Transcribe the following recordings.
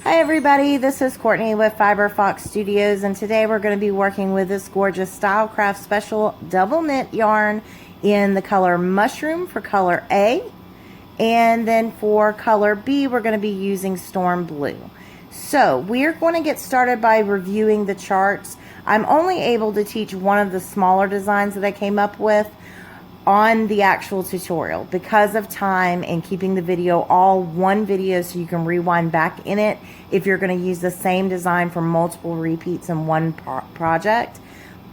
Hi everybody, this is Courtney with Fiber Fox Studios, and today we're going to be working with this gorgeous Stylecraft Special double knit yarn in the color Mushroom for color A, and then for color B we're going to be using Storm Blue. So we're going to get started by reviewing the charts. I'm only able to teach one of the smaller designs that I came up with on the actual tutorial because of time and keeping the video all one video so you can rewind back in it if you're going to use the same design for multiple repeats in one project.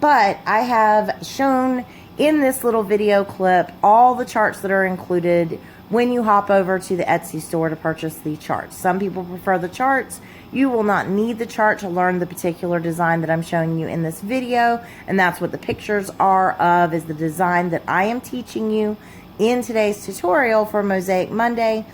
But I have shown in this little video clip all the charts that are included when you hop over to the Etsy store to purchase the charts. Some people prefer the charts. You will not need the chart to learn the particular design that I'm showing you in this video, and that's what the pictures are of, is the design that I am teaching you in today's tutorial for Mosaic Monday.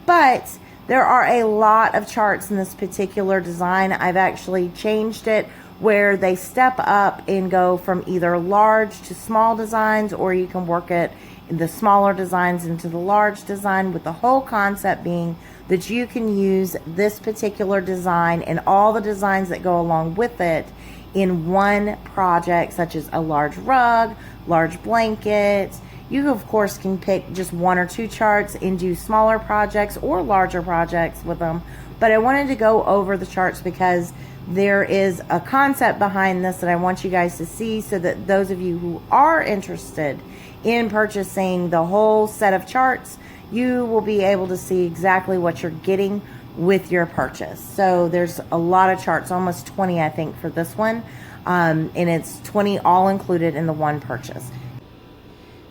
But there are a lot of charts in this particular design. I've actually changed it where they step up and go from either large to small designs, or you can work it in the smaller designs into the large design, with the whole concept being that you can use this particular design and all the designs that go along with it in one project, such as a large rug, large blanket. You of course can pick just one or two charts and do smaller projects or larger projects with them. But I wanted to go over the charts because there is a concept behind this that I want you guys to see, so that those of you who are interested in purchasing the whole set of charts, you will be able to see exactly what you're getting with your purchase. So there's a lot of charts, almost 20 I think for this one, and it's 20 all included in the one purchase.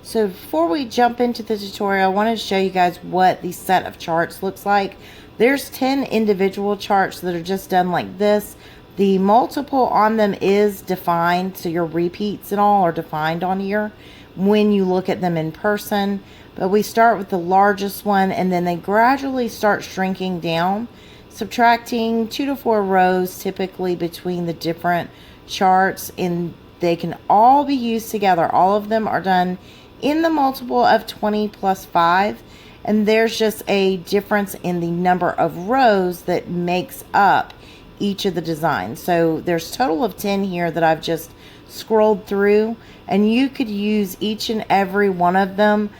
So before we jump into the tutorial, I want to show you guys what the set of charts looks like. There's 10 individual charts that are just done like this. The multiple on them is defined, so your repeats and all are defined on here when you look at them in person. But we start with the largest one, and then they gradually start shrinking down, subtracting 2 to 4 rows typically between the different charts, and they can all be used together. All of them are done in the multiple of 20 plus 5, and there's just a difference in the number of rows that makes up each of the designs. So there's a total of 10 here that I've just scrolled through, and you could use each and every one of them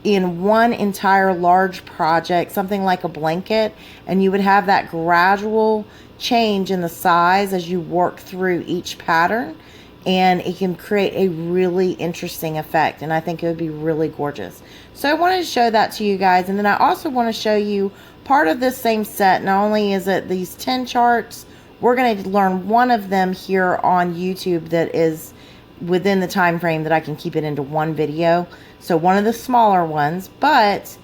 in one entire large project, something like a blanket, and you would have that gradual change in the size as you work through each pattern, and it can create a really interesting effect, and I think it would be really gorgeous. So I wanted to show that to you guys, and then I also want to show you part of this same set. Not only is it these 10 charts, we're going to learn one of them here on YouTube that is within the time frame that I can keep it into one video. So one of the smaller ones, but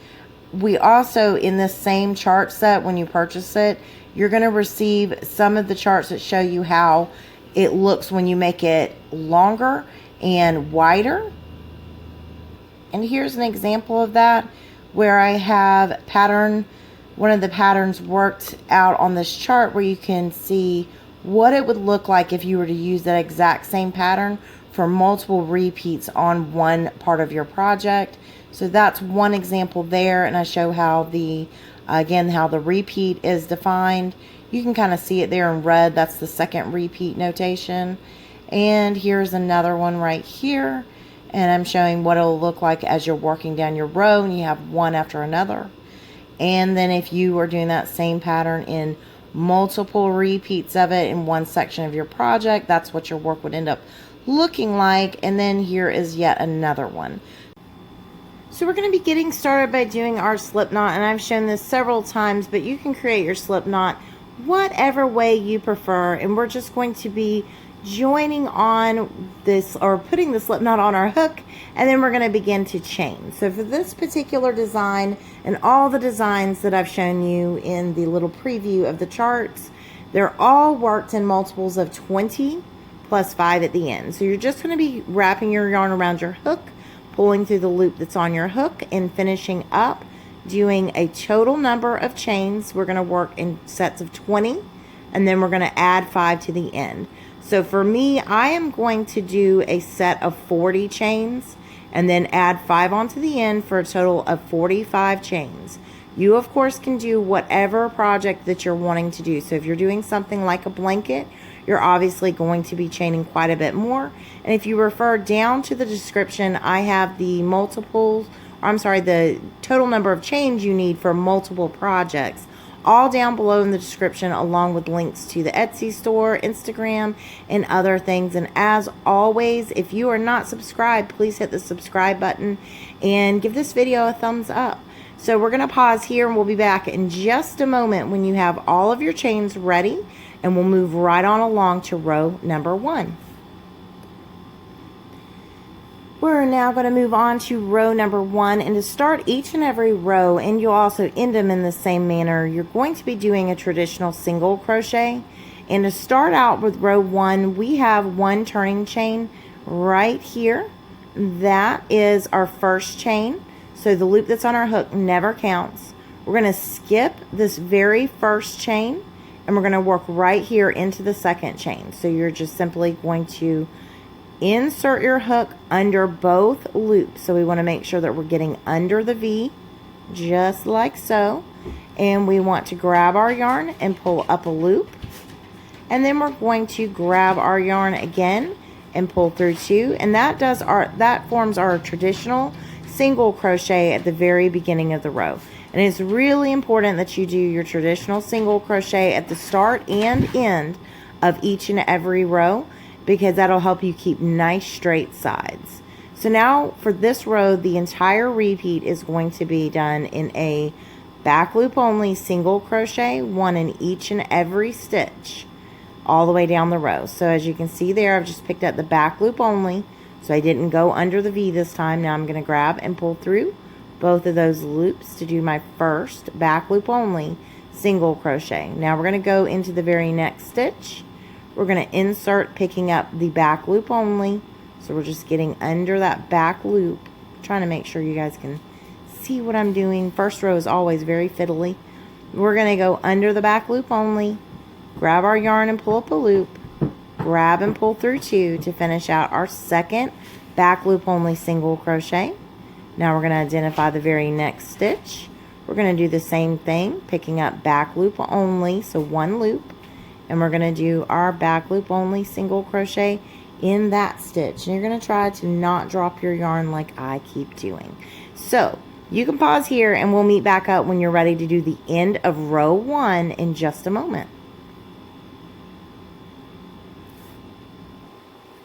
we also, in this same chart set, when you purchase it, you're going to receive some of the charts that show you how it looks when you make it longer and wider. And here's an example of that, where I have one of the patterns worked out on this chart, where you can see what it would look like if you were to use that exact same pattern for multiple repeats on one part of your project. So that's one example there, and I show how how the repeat is defined. You can kind of see it there in red. That's the second repeat notation. And here's another one right here, and I'm showing what it'll look like as you're working down your row and you have one after another. And then if you are doing that same pattern in multiple repeats of it in one section of your project, that's what your work would end up looking like. And then here is yet another one. So we're going to be getting started by doing our slip knot, and I've shown this several times, but you can create your slip knot whatever way you prefer, and we're just going to be joining on this, or putting the slip knot on our hook, and then we're going to begin to chain. So for this particular design and all the designs that I've shown you in the little preview of the charts, they're all worked in multiples of 20 plus 5 at the end. So you're just going to be wrapping your yarn around your hook, pulling through the loop that's on your hook, and finishing up doing a total number of chains. We're going to work in sets of 20, and then we're going to add 5 to the end. So for me, I am going to do a set of 40 chains and then add 5 onto the end for a total of 45 chains. You, of course, can do whatever project that you're wanting to do. So if you're doing something like a blanket, you're obviously going to be chaining quite a bit more. And if you refer down to the description, I have the the total number of chains you need for multiple projects all down below in the description, along with links to the Etsy store, Instagram, and other things. And as always, if you are not subscribed, please hit the subscribe button and give this video a thumbs up. So we're going to pause here, and we'll be back in just a moment when you have all of your chains ready, and we'll move right on along to row number 1. We're now going to move on to row number 1, and to start each and every row, and you'll also end them in the same manner, you're going to be doing a traditional single crochet. And to start out with row 1, we have one turning chain right here. That is our first chain. So the loop that's on our hook never counts. We're going to skip this very first chain, and we're going to work right here into the second chain. So you're just simply going to insert your hook under both loops. So we want to make sure that we're getting under the V, just like so. And we want to grab our yarn and pull up a loop. And then we're going to grab our yarn again and pull through 2. And that forms our traditional single crochet at the very beginning of the row. And it's really important that you do your traditional single crochet at the start and end of each and every row, because that'll help you keep nice straight sides. So now for this row, the entire repeat is going to be done in a back loop only single crochet, one in each and every stitch all the way down the row. So as you can see there, I've just picked up the back loop only, so I didn't go under the V this time. Now I'm going to grab and pull through both of those loops to do my first back loop only single crochet. Now we're going to go into the very next stitch. We're going to insert, picking up the back loop only. So we're just getting under that back loop. I'm trying to make sure you guys can see what I'm doing. First row is always very fiddly. We're going to go under the back loop only, grab our yarn and pull up a loop, grab and pull through 2 to finish out our second back loop only single crochet. Now we're going to identify the very next stitch. We're going to do the same thing, picking up back loop only, so one loop. And we're going to do our back loop only single crochet in that stitch. And you're going to try to not drop your yarn like I keep doing. So you can pause here, and we'll meet back up when you're ready to do the end of row 1 in just a moment.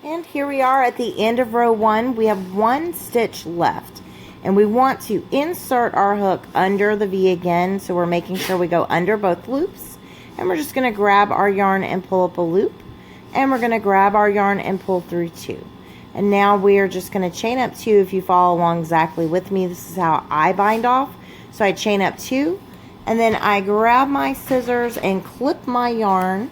And here we are at the end of row 1. We have one stitch left, and we want to insert our hook under the V again. So we're making sure we go under both loops. And we're just going to grab our yarn and pull up a loop, and we're going to grab our yarn and pull through 2. And now we are just going to chain up 2. If you follow along exactly with me, this is how I bind off. So I chain up 2, and then I grab my scissors and clip my yarn,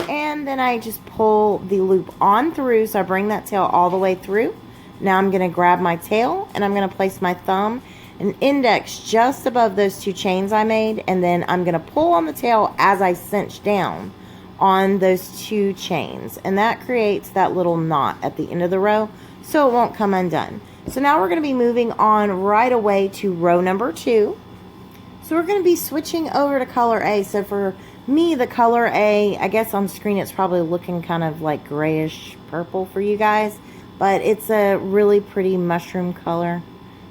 and then I just pull the loop on through. So I bring that tail all the way through. Now I'm going to grab my tail, and I'm going to place my thumb and index just above those 2 chains I made, and then I'm going to pull on the tail as I cinch down on those 2 chains, and that creates that little knot at the end of the row, so it won't come undone. So now we're going to be moving on right away to row number 2. So we're going to be switching over to color A. So for me, the color A, I guess on screen it's probably looking kind of like grayish purple for you guys, but it's a really pretty mushroom color.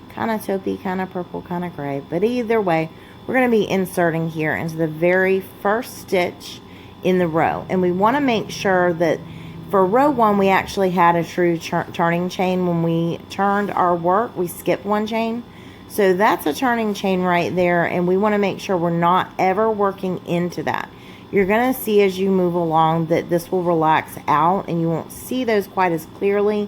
Kind of taupey, kind of purple, kind of gray. But either way, we're going to be inserting here into the very first stitch in the row. And we want to make sure that for row 1, we actually had a true turning chain. When we turned our work, we skipped one chain. So that's a turning chain right there. And we want to make sure we're not ever working into that. You're going to see as you move along that this will relax out, and you won't see those quite as clearly.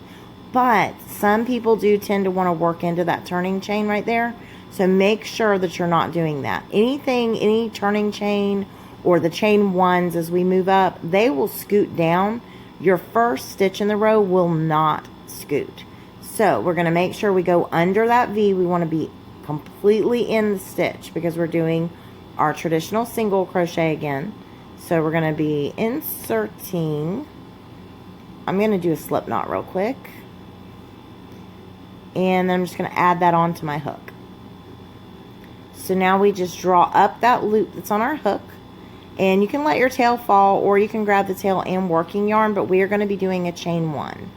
But some people do tend to want to work into that turning chain right there. So make sure that you're not doing that. Any turning chain or the chain ones as we move up, they will scoot down. Your first stitch in the row will not scoot. So we're going to make sure we go under that V. We want to be completely in the stitch because we're doing our traditional single crochet again. So we're going to be inserting. I'm going to do a slip knot real quick. And then I'm just going to add that onto my hook. So now we just draw up that loop that's on our hook, and you can let your tail fall, or you can grab the tail and working yarn, but we are going to be doing a chain 1.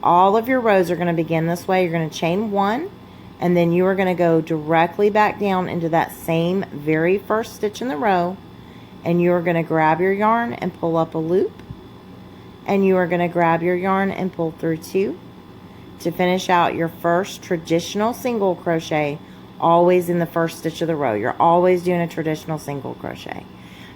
All of your rows are going to begin this way. You're going to chain 1, and then you are going to go directly back down into that same very first stitch in the row, and you are going to grab your yarn and pull up a loop, and you are going to grab your yarn and pull through 2 to finish out your first traditional single crochet, always in the first stitch of the row. You're always doing a traditional single crochet.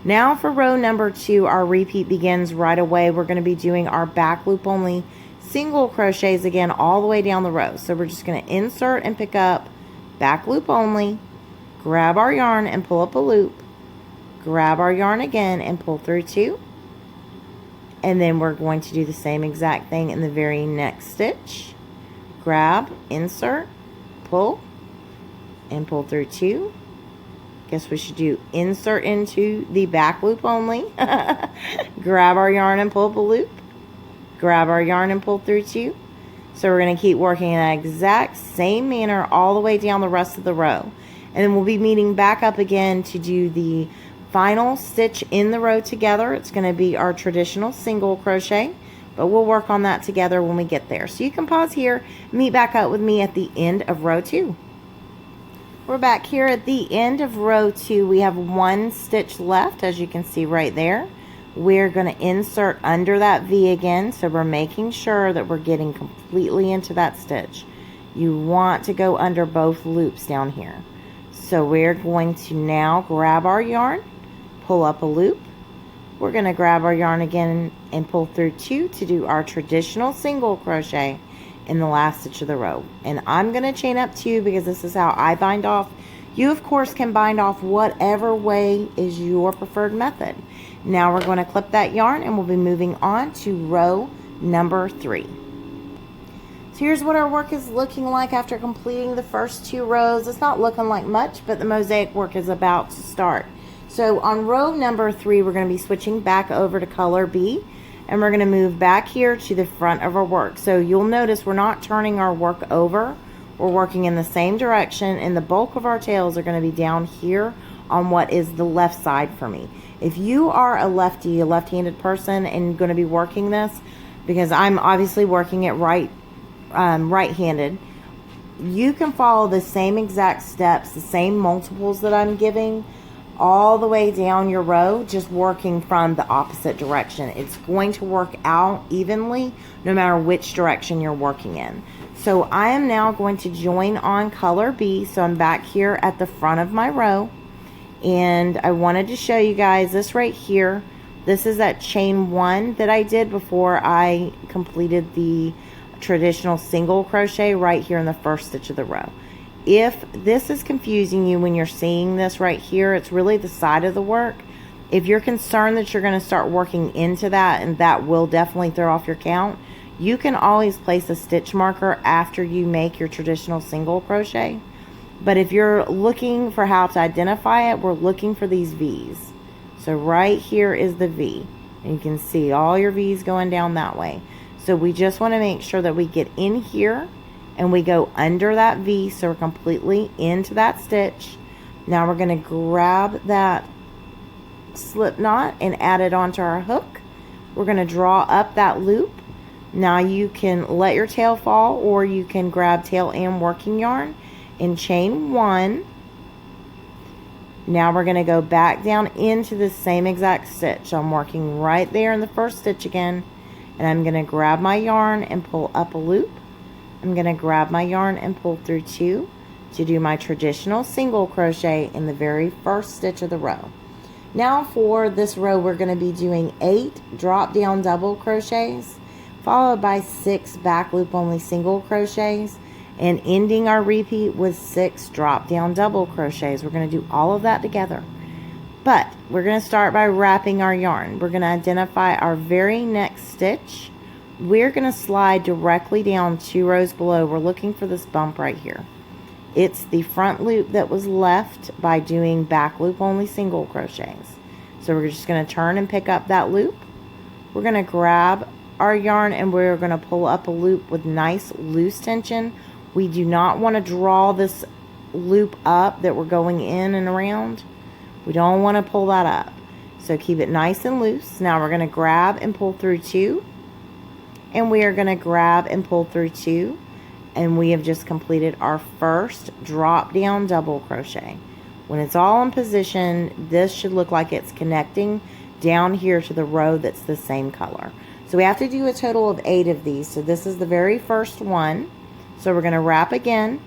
Now for row number 2, our repeat begins right away. We're going to be doing our back loop only single crochets again all the way down the row. So we're just going to insert and pick up back loop only, grab our yarn and pull up a loop, grab our yarn again and pull through 2, and then we're going to do the same exact thing in the very next stitch. Grab, insert, pull, and pull through 2. Guess we should do insert into the back loop only. Grab our yarn and pull up a loop. Grab our yarn and pull through 2. So we're going to keep working in that exact same manner all the way down the rest of the row. And then we'll be meeting back up again to do the final stitch in the row together. It's going to be our traditional single crochet, but we'll work on that together when we get there. So you can pause here, meet back up with me at the end of row 2. We're back here at the end of row 2. We have 1 stitch left, as you can see right there. We're going to insert under that V again, so we're making sure that we're getting completely into that stitch. You want to go under both loops down here. So we're going to now grab our yarn, pull up a loop. We're going to grab our yarn again and pull through 2 to do our traditional single crochet in the last stitch of the row. And I'm going to chain up 2 because this is how I bind off. You of course can bind off whatever way is your preferred method. Now we're going to clip that yarn and we'll be moving on to row number 3. So here's what our work is looking like after completing the first 2 rows. It's not looking like much, but the mosaic work is about to start. So on row number 3, we're going to be switching back over to color B, and we're going to move back here to the front of our work. So you'll notice we're not turning our work over. We're working in the same direction, and the bulk of our tails are going to be down here on what is the left side for me. If you are a lefty, a left-handed person, and going to be working this, because I'm obviously working it right-handed, you can follow the same exact steps, the same multiples that I'm giving, all the way down your row, just working from the opposite direction. It's going to work out evenly no matter which direction you're working in. So I am now going to join on color B. So I'm back here at the front of my row, and I wanted to show you guys this right here. This is that chain 1 that I did before I completed the traditional single crochet right here in the first stitch of the row. If this is confusing you when you're seeing this right here, it's really the side of the work. If you're concerned that you're going to start working into that, and that will definitely throw off your count, you can always place a stitch marker after you make your traditional single crochet. But if you're looking for how to identify it, we're looking for these V's. So right here is the V, and you can see all your V's going down that way. So we just want to make sure that we get in here and we go under that V, so we're completely into that stitch. Now we're going to grab that slip knot and add it onto our hook. We're going to draw up that loop. Now you can let your tail fall, or you can grab tail and working yarn and chain 1. Now we're going to go back down into the same exact stitch. I'm working right there in the first stitch again, and I'm going to grab my yarn and pull up a loop. I'm going to grab my yarn and pull through 2 to do my traditional single crochet in the very first stitch of the row. Now for this row, we're going to be doing 8 drop down double crochets, followed by 6 back loop only single crochets, and ending our repeat with 6 drop down double crochets. We're going to do all of that together, but we're going to start by wrapping our yarn. We're going to identify our very next stitch. We're going to slide directly down 2 rows below. We're looking for this bump right here. It's the front loop that was left by doing back loop only single crochets. So we're just going to turn and pick up that loop. We're going to grab our yarn and we're going to pull up a loop with nice loose tension. We do not want to draw this loop up that we're going in and around, we don't want to pull that up. So keep it nice and loose. Now we're going to grab and pull through 2. And we are going to grab and pull through 2. And we have just completed our first drop down double crochet. When it's all in position, this should look like it's connecting down here to the row that's the same color. So we have to do a total of 8 of these. So this is the very first one. So we're going to wrap again.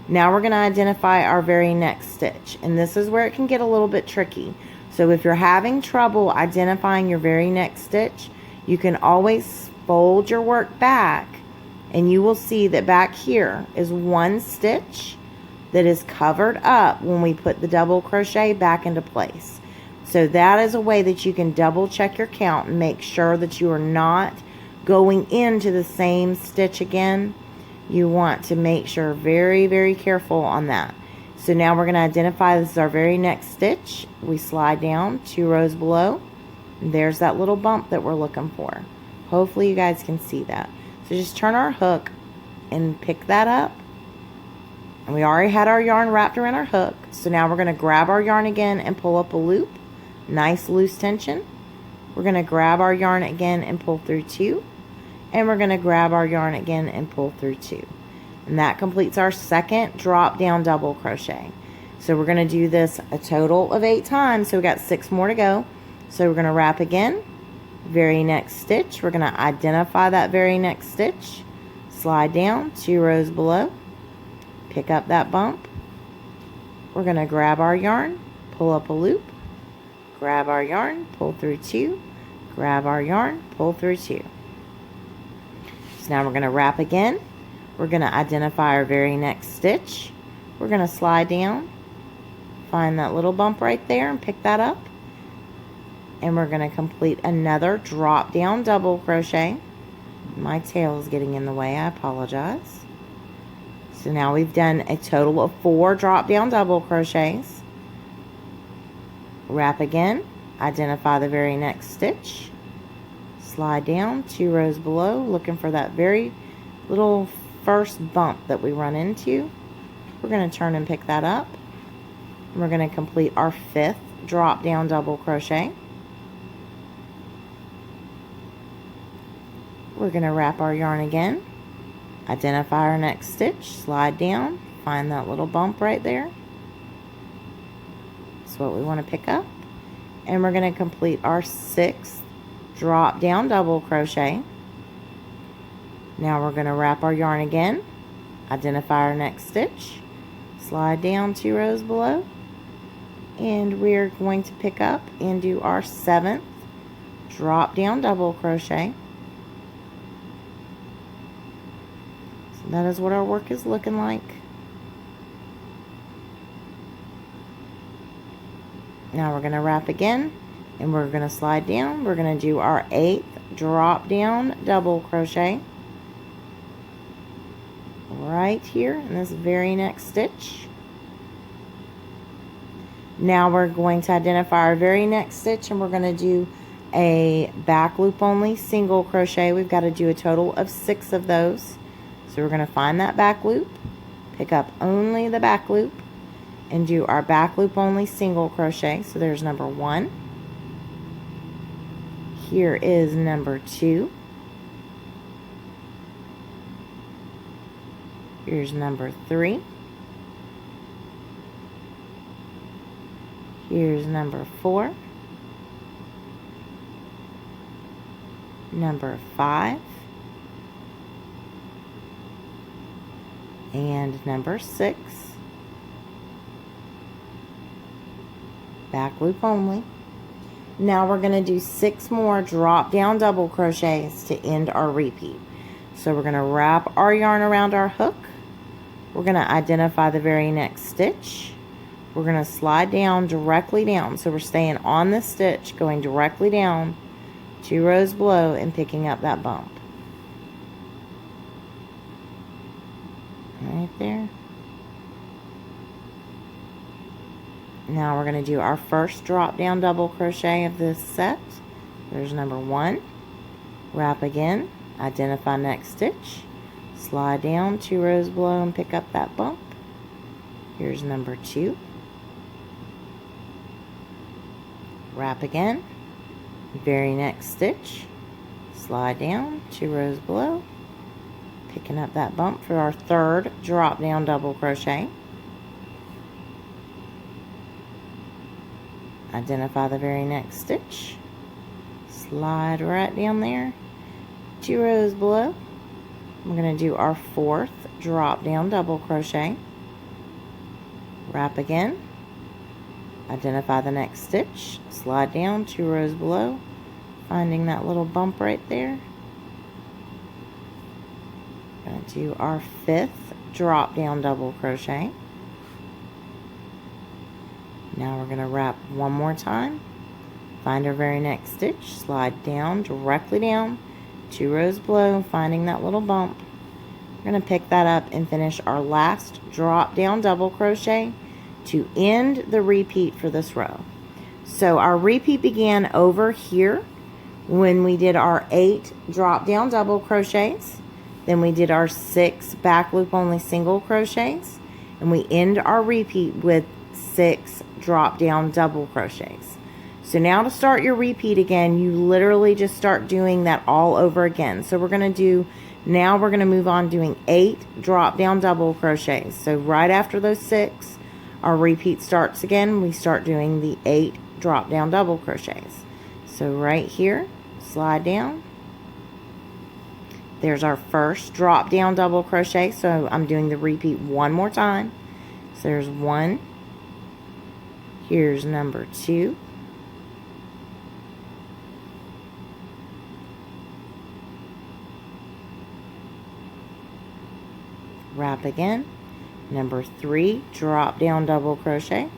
Now we're going to identify our very next stitch. And this is where it can get a little bit tricky. So if you're having trouble identifying your very next stitch, you can always fold your work back, and you will see that back here is one stitch that is covered up when we put the double crochet back into place. So that is a way that you can double check your count and make sure that you are not going into the same stitch again. You want to make sure very, very careful on that. So now we're going to identify this is our very next stitch. We slide down 2 rows below. And there's that little bump that we're looking for. Hopefully you guys can see that. So just turn our hook and pick that up. And we already had our yarn wrapped around our hook. So now we're going to grab our yarn again and pull up a loop. Nice loose tension. We're going to grab our yarn again and pull through 2. And we're going to grab our yarn again and pull through 2. And that completes our second drop down double crochet. So we're going to do this a total of 8 times. So we got 6 more to go. So we're going to wrap again. Very next stitch, we're going to identify that very next stitch. Slide down 2 rows below. Pick up that bump. We're going to grab our yarn, pull up a loop. Grab our yarn, pull through 2. Grab our yarn, pull through 2. So now we're going to wrap again. We're going to identify our very next stitch. We're going to slide down, find that little bump right there and pick that up. And we're going to complete another drop down double crochet. My tail is getting in the way, I apologize. So now we've done a total of 4 drop down double crochets. Wrap again, identify the very next stitch. Slide down 2 rows below, looking for that very little first bump that we run into. We're going to turn and pick that up. We're going to complete our 5th drop down double crochet. We're going to wrap our yarn again, identify our next stitch, slide down, find that little bump right there. That's what we want to pick up. And we're going to complete our 6th drop down double crochet. Now we're going to wrap our yarn again, identify our next stitch, slide down 2 rows below, and we're going to pick up and do our 7th drop down double crochet. So that is what our work is looking like. Now we're going to wrap again, and we're going to slide down. We're going to do our 8th drop down double crochet right here in this very next stitch. Now we're going to identify our very next stitch, and we're going to do a back loop only single crochet. We've got to do a total of 6 of those. So we're going to find that back loop, pick up only the back loop, and do our back loop only single crochet. So there's number 1. Here is number 2. Here's number 3. Here's number 4. Number 5. And number 6. Back loop only. Now we're going to do 6 more drop down double crochets to end our repeat. So we're going to wrap our yarn around our hook. We're going to identify the very next stitch. We're going to slide down directly down. So we're staying on the stitch, going directly down 2 rows below and picking up that bump. Right there. Now we're going to do our first drop down double crochet of this set. There's number 1. Wrap again, identify next stitch, slide down 2 rows below and pick up that bump. Here's number 2. Wrap again. Very next stitch, slide down 2 rows below, picking up that bump for our 3rd drop down double crochet. Identify the very next stitch, slide right down there 2 rows below. We're going to do our 4th drop down double crochet. Wrap again, identify the next stitch, slide down 2 rows below, finding that little bump right there. We're going to do our 5th drop down double crochet. Now we're going to wrap one more time, find our very next stitch, slide down, directly down 2 rows below, finding that little bump. We're going to pick that up and finish our last drop down double crochet to end the repeat for this row. So our repeat began over here when we did our 8 drop down double crochets, then we did our 6 back loop only single crochets, and we end our repeat with 6 drop down double crochets. So now to start your repeat again, you literally just start doing that all over again. So we're going to move on doing 8 drop down double crochets. So right after those 6, our repeat starts again. We start doing the 8 drop down double crochets. So right here, slide down. There's our first drop down double crochet. So I'm doing the repeat one more time. So there's 1. Here's number 2. Wrap again. Number 3, drop down double crochet.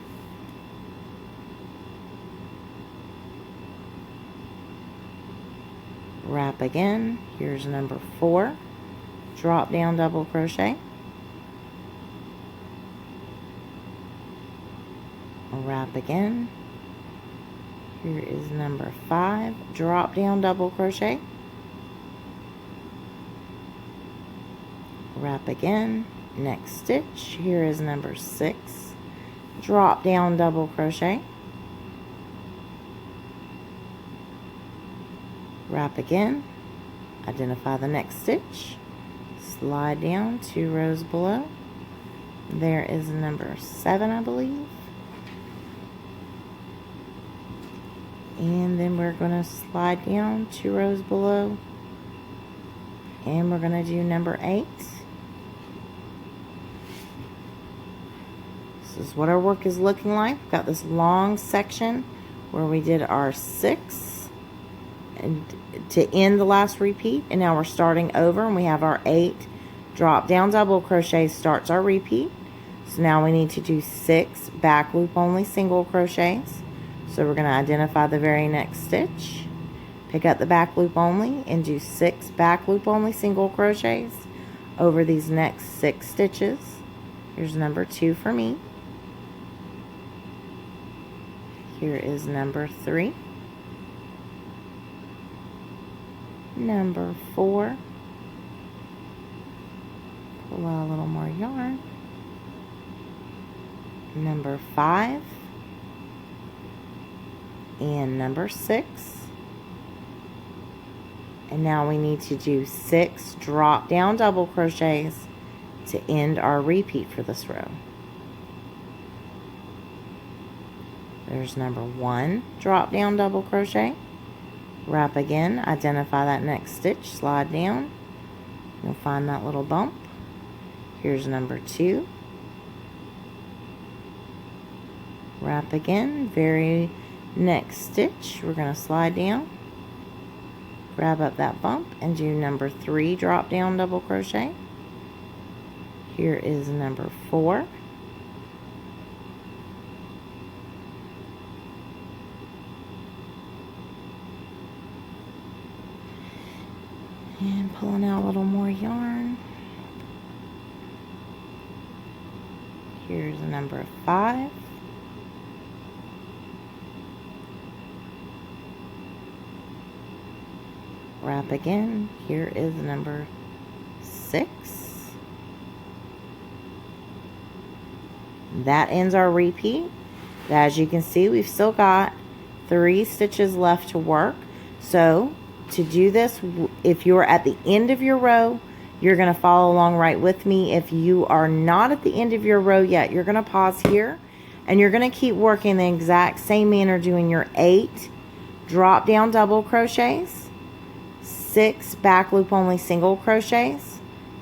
Wrap again. Here's number 4, drop down double crochet. Wrap again. Here is number 5, drop down double crochet. Wrap again. Next stitch, here is number 6, drop down double crochet. Wrap again, identify the next stitch, slide down 2 rows below. There is number 7, I believe. And then we're going to slide down 2 rows below, and we're going to do number 8. This is what our work is looking like. We've got this long section where we did our 6 and to end the last repeat, and now we're starting over and we have our 8 drop down double crochet starts our repeat. So now we need to do 6 back loop only single crochets. So we're going to identify the very next stitch, pick up the back loop only, and do 6 back loop only single crochets over these next 6 stitches. Here's number 2 for me. Here is number 3, number 4, pull out a little more yarn, number 5, and number 6. And now we need to do 6 drop down double crochets to end our repeat for this row. There's number 1 drop down double crochet. Wrap again, identify that next stitch, slide down. You'll find that little bump. Here's number 2. Wrap again, very next stitch, we're going to slide down, grab up that bump, and do number 3 drop down double crochet. Here is number 4. And pulling out a little more yarn. Here's number 5. Wrap again. Here is number 6. That ends our repeat. As you can see, we've still got 3 stitches left to work. So to do this, if you're at the end of your row, you're going to follow along right with me. If you are not at the end of your row yet, you're going to pause here and you're going to keep working the exact same manner, doing your 8 drop down double crochets, 6 back loop only single crochets,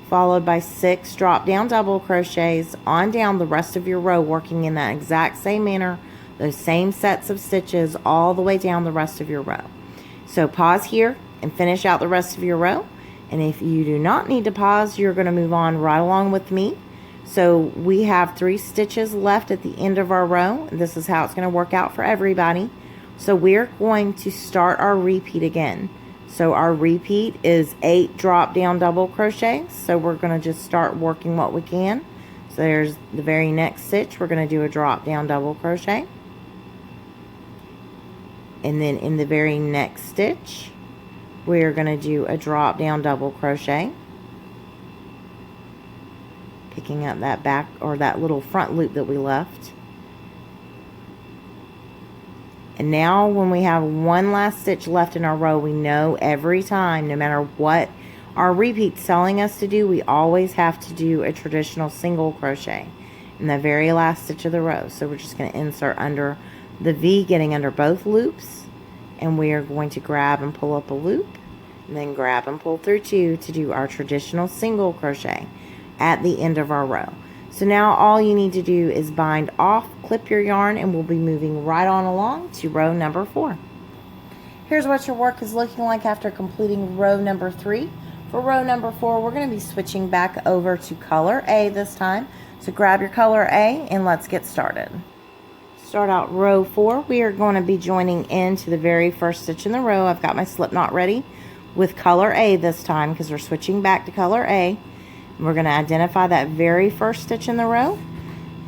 followed by 6 drop down double crochets on down the rest of your row, working in that exact same manner, those same sets of stitches all the way down the rest of your row. So pause here and finish out the rest of your row. And if you do not need to pause, you're going to move on right along with me. So we have 3 stitches left at the end of our row. This is how it's going to work out for everybody. So we're going to start our repeat again. So our repeat is 8 drop down double crochets. So we're going to just start working what we can. So there's the very next stitch. We're going to do a drop down double crochet. And then in the very next stitch, we're going to do a drop down double crochet, picking up that back or that little front loop that we left. And now when we have one last stitch left in our row, we know every time, no matter what our repeat's telling us to do, we always have to do a traditional single crochet in the very last stitch of the row. So we're just going to insert under the V, getting under both loops, and we are going to grab and pull up a loop, and then grab and pull through 2 to do our traditional single crochet at the end of our row. So now all you need to do is bind off, clip your yarn, and we'll be moving right on along to row number 4. Here's what your work is looking like after completing row number 3. For row number 4, we're going to be switching back over to color A this time. So grab your color A and let's get started. Start out row 4. We are going to be joining into the very first stitch in the row. I've got my slip knot ready with color A this time because we're switching back to color A. We're going to identify that very first stitch in the row,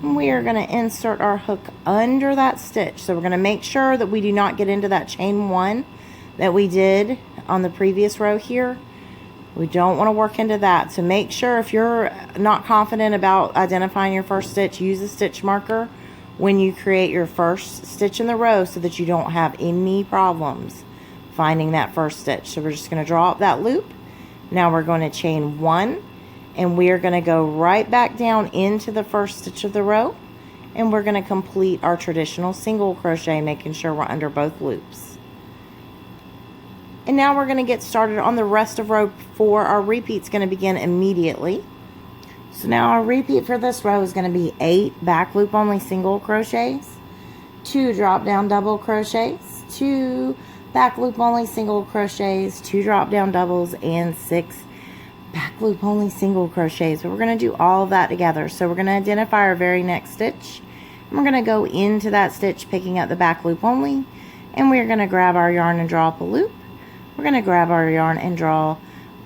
and we are going to insert our hook under that stitch. So we're going to make sure that we do not get into that chain 1 that we did on the previous row here. We don't want to work into that. So make sure, if you're not confident about identifying your first stitch, use a stitch marker when you create your first stitch in the row so that you don't have any problems finding that first stitch. So we're just going to draw up that loop. Now we're going to chain 1. And we are going to go right back down into the first stitch of the row, and we're going to complete our traditional single crochet, making sure we're under both loops. And now we're going to get started on the rest of row 4. Our repeat's going to begin immediately. So now our repeat for this row is going to be 8 back loop only single crochets, 2 drop down double crochets, 2 back loop only single crochets, 2 drop down doubles, and 6 back loop only single crochets. But we're going to do all of that together. So we're going to identify our very next stitch, and we're going to go into that stitch picking up the back loop only, and we're going to grab our yarn and draw up a loop. We're going to grab our yarn and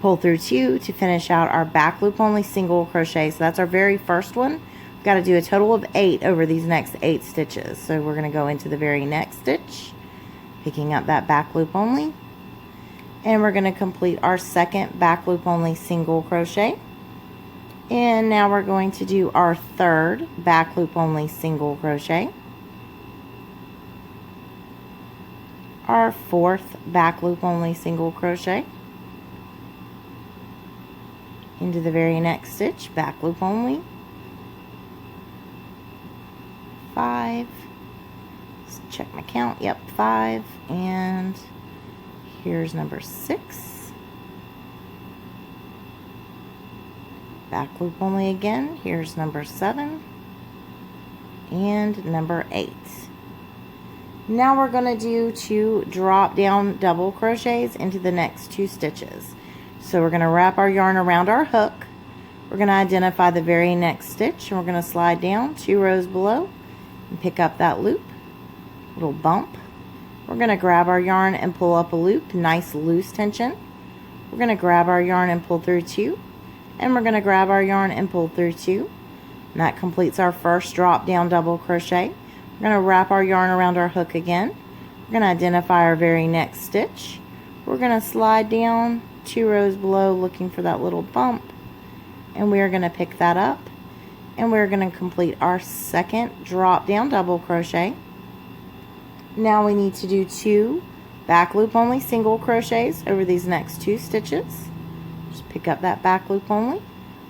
pull through 2 to finish out our back loop only single crochet. So that's our very first one. We've got to do a total of 8 over these next 8 stitches. So we're going to go into the very next stitch, picking up that back loop only, and we're going to complete our second back loop only single crochet. And now we're going to do our third back loop only single crochet, our fourth back loop only single crochet, into the very next stitch, back loop only, 5, let's check my count, yep, 5, and here's number 6, back loop only again, here's number 7, and number 8. Now we're going to do 2 drop down double crochets into the next 2 stitches. So we're going to wrap our yarn around our hook, we're going to identify the very next stitch, and we're going to slide down 2 rows below and pick up that loop, little bump. We're going to grab our yarn and pull up a loop, nice loose tension. We're going to grab our yarn and pull through 2, and we're going to grab our yarn and pull through 2, and that completes our first drop down double crochet. We're going to wrap our yarn around our hook again. We're going to identify our very next stitch. We're going to slide down 2 rows below looking for that little bump, and we are going to pick that up, and we're going to complete our second drop down double crochet. Now we need to do 2 back loop only single crochets over these next 2 stitches. Just pick up that back loop only,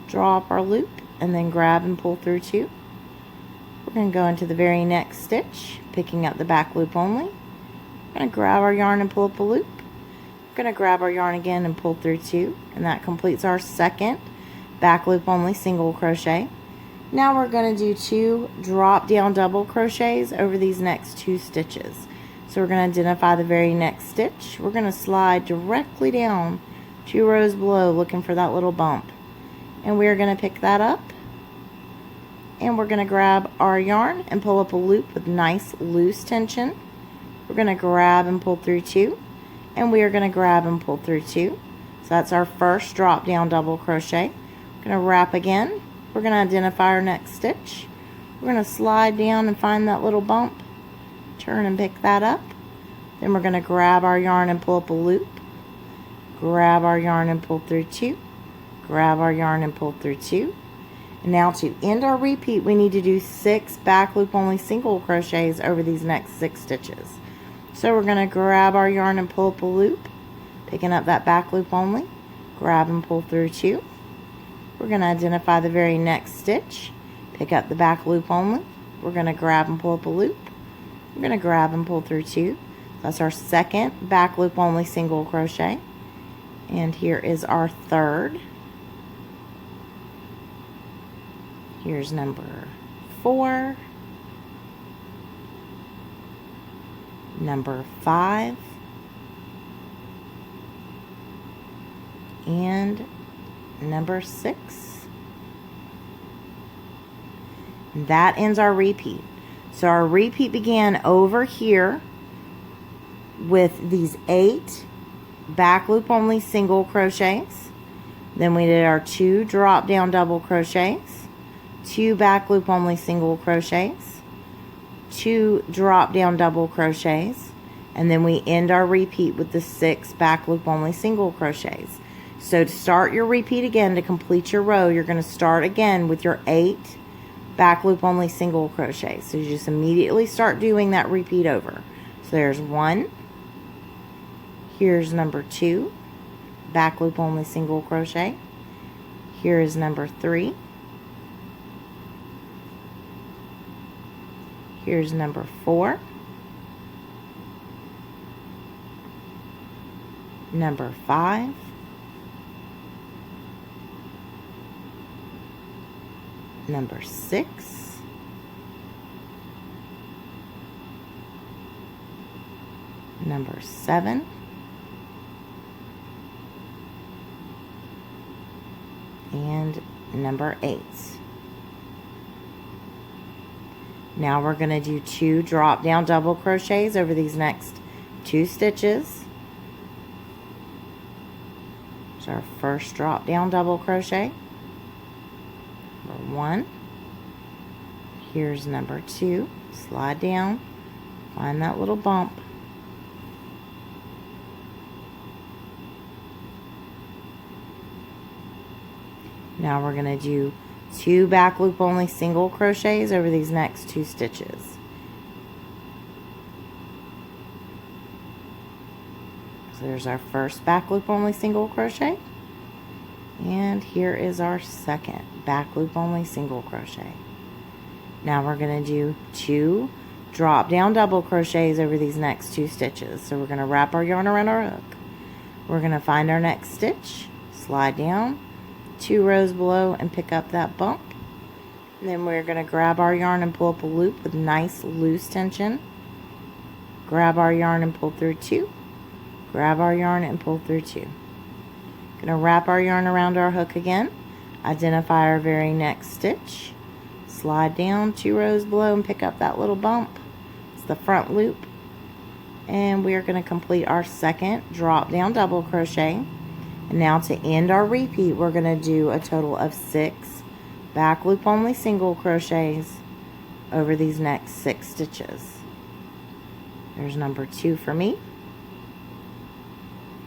draw up our loop, and then grab and pull through 2. We're going to go into the very next stitch, picking up the back loop only. We're going to grab our yarn and pull up a loop. We're going to grab our yarn again and pull through 2, and that completes our second back loop only single crochet. Now we're going to do 2 drop down double crochets over these next 2 stitches. So we're going to identify the very next stitch. We're going to slide directly down 2 rows below, looking for that little bump, and we're going to pick that up, and we're going to grab our yarn and pull up a loop with nice loose tension. We're going to grab and pull through 2, and we are going to grab and pull through 2. So that's our first drop down double crochet. We're going to wrap again. We're going to identify our next stitch. We're going to slide down and find that little bump, turn and pick that up. Then we're going to grab our yarn and pull up a loop, grab our yarn and pull through 2, grab our yarn and pull through 2. And now to end our repeat, we need to do 6 back loop only single crochets over these next 6 stitches. So we're going to grab our yarn and pull up a loop, picking up that back loop only, grab and pull through 2. We're going to identify the very next stitch, pick up the back loop only. We're going to grab and pull up a loop. We're going to grab and pull through 2. That's our second back loop only single crochet. And here is our third. Here's number 4, number 5, and number 6. That ends our repeat. So our repeat began over here with these 8 back loop only single crochets. Then we did our 2 drop down double crochets, 2 back loop only single crochets, 2 drop down double crochets, and then we end our repeat with the 6 back loop only single crochets. So to start your repeat again, to complete your row, you're going to start again with your 8 back loop only single crochets. So you just immediately start doing that repeat over. So there's 1, here's number 2, back loop only single crochet, here is number 3, here's number 4, number 5, number 6, number 7, and number 8. Now we're going to do 2 drop down double crochets over these next 2 stitches. There's our first drop down double crochet. Number 1. Here's number 2. Slide down, find that little bump. Now we're going to do 2 back loop only single crochets over these next 2 stitches. So there's our first back loop only single crochet, and here is our second back loop only single crochet. Now we're going to do 2 drop down double crochets over these next 2 stitches. So we're going to wrap our yarn around our hook. We're going to find our next stitch, slide down 2 rows below and pick up that bump. And then we're going to grab our yarn and pull up a loop with nice loose tension. Grab our yarn and pull through 2. Grab our yarn and pull through 2. Going to wrap our yarn around our hook again. Identify our very next stitch. Slide down 2 rows below and pick up that little bump. It's the front loop. And we are going to complete our second drop down double crochet. And now to end our repeat, we're going to do a total of 6 back loop only single crochets over these next 6 stitches. There's number 2 for me.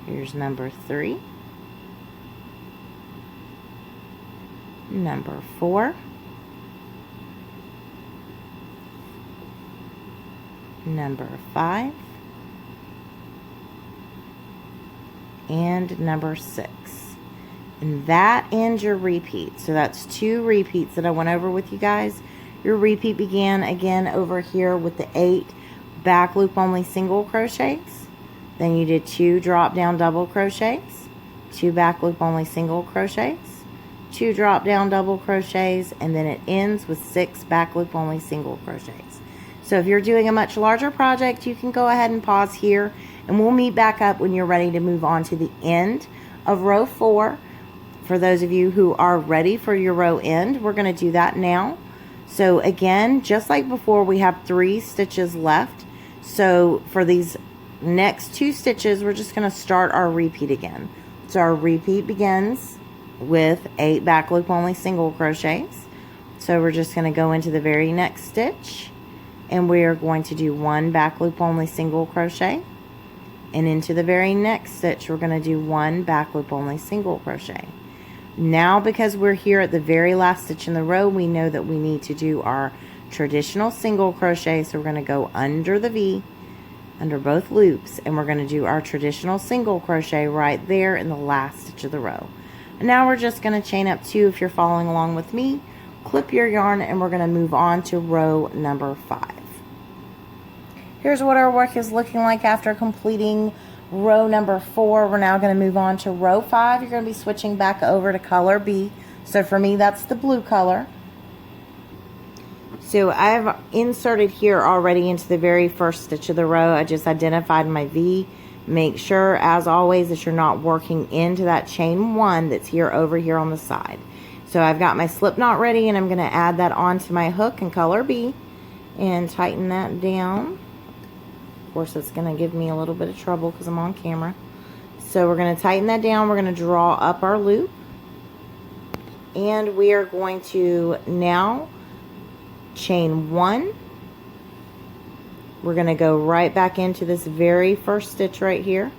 Here's number 3, number 4, number 5, and number 6. And that ends your repeat. So that's 2 repeats that I went over with you guys. Your repeat began again over here with the 8 back loop only single crochets. Then you did 2 drop down double crochets, 2 back loop only single crochets, 2 drop down double crochets, and then it ends with 6 back loop only single crochets. So if you're doing a much larger project, you can go ahead and pause here, and we'll meet back up when you're ready to move on to the end of row 4. For those of you who are ready for your row end, we're going to do that now. So again, just like before, we have 3 stitches left. So for these next 2 stitches, we're just going to start our repeat again. So our repeat begins with 8 back loop only single crochets. So we're just going to go into the very next stitch, and we are going to do 1 back loop only single crochet, and into the very next stitch we're going to do 1 back loop only single crochet. Now, because we're here at the very last stitch in the row, we know that we need to do our traditional single crochet. So we're going to go under the V, under both loops, and we're going to do our traditional single crochet right there in the last stitch of the row. And now we're just going to chain up 2 if you're following along with me. Clip your yarn, and we're going to move on to row number 5. Here's what our work is looking like after completing row number 4. We're now going to move on to row 5. You're going to be switching back over to color B. So for me, that's the blue color. So I've inserted here already into the very first stitch of the row. I just identified my V. Make sure, as always, that you're not working into that chain 1 that's here over here on the side. So I've got my slip knot ready, and I'm going to add that onto my hook in color B and tighten that down. Of course, it's going to give me a little bit of trouble because I'm on camera. So we're going to tighten that down. We're going to draw up our loop, and we are going to now chain 1. We're going to go right back into this very first stitch right here.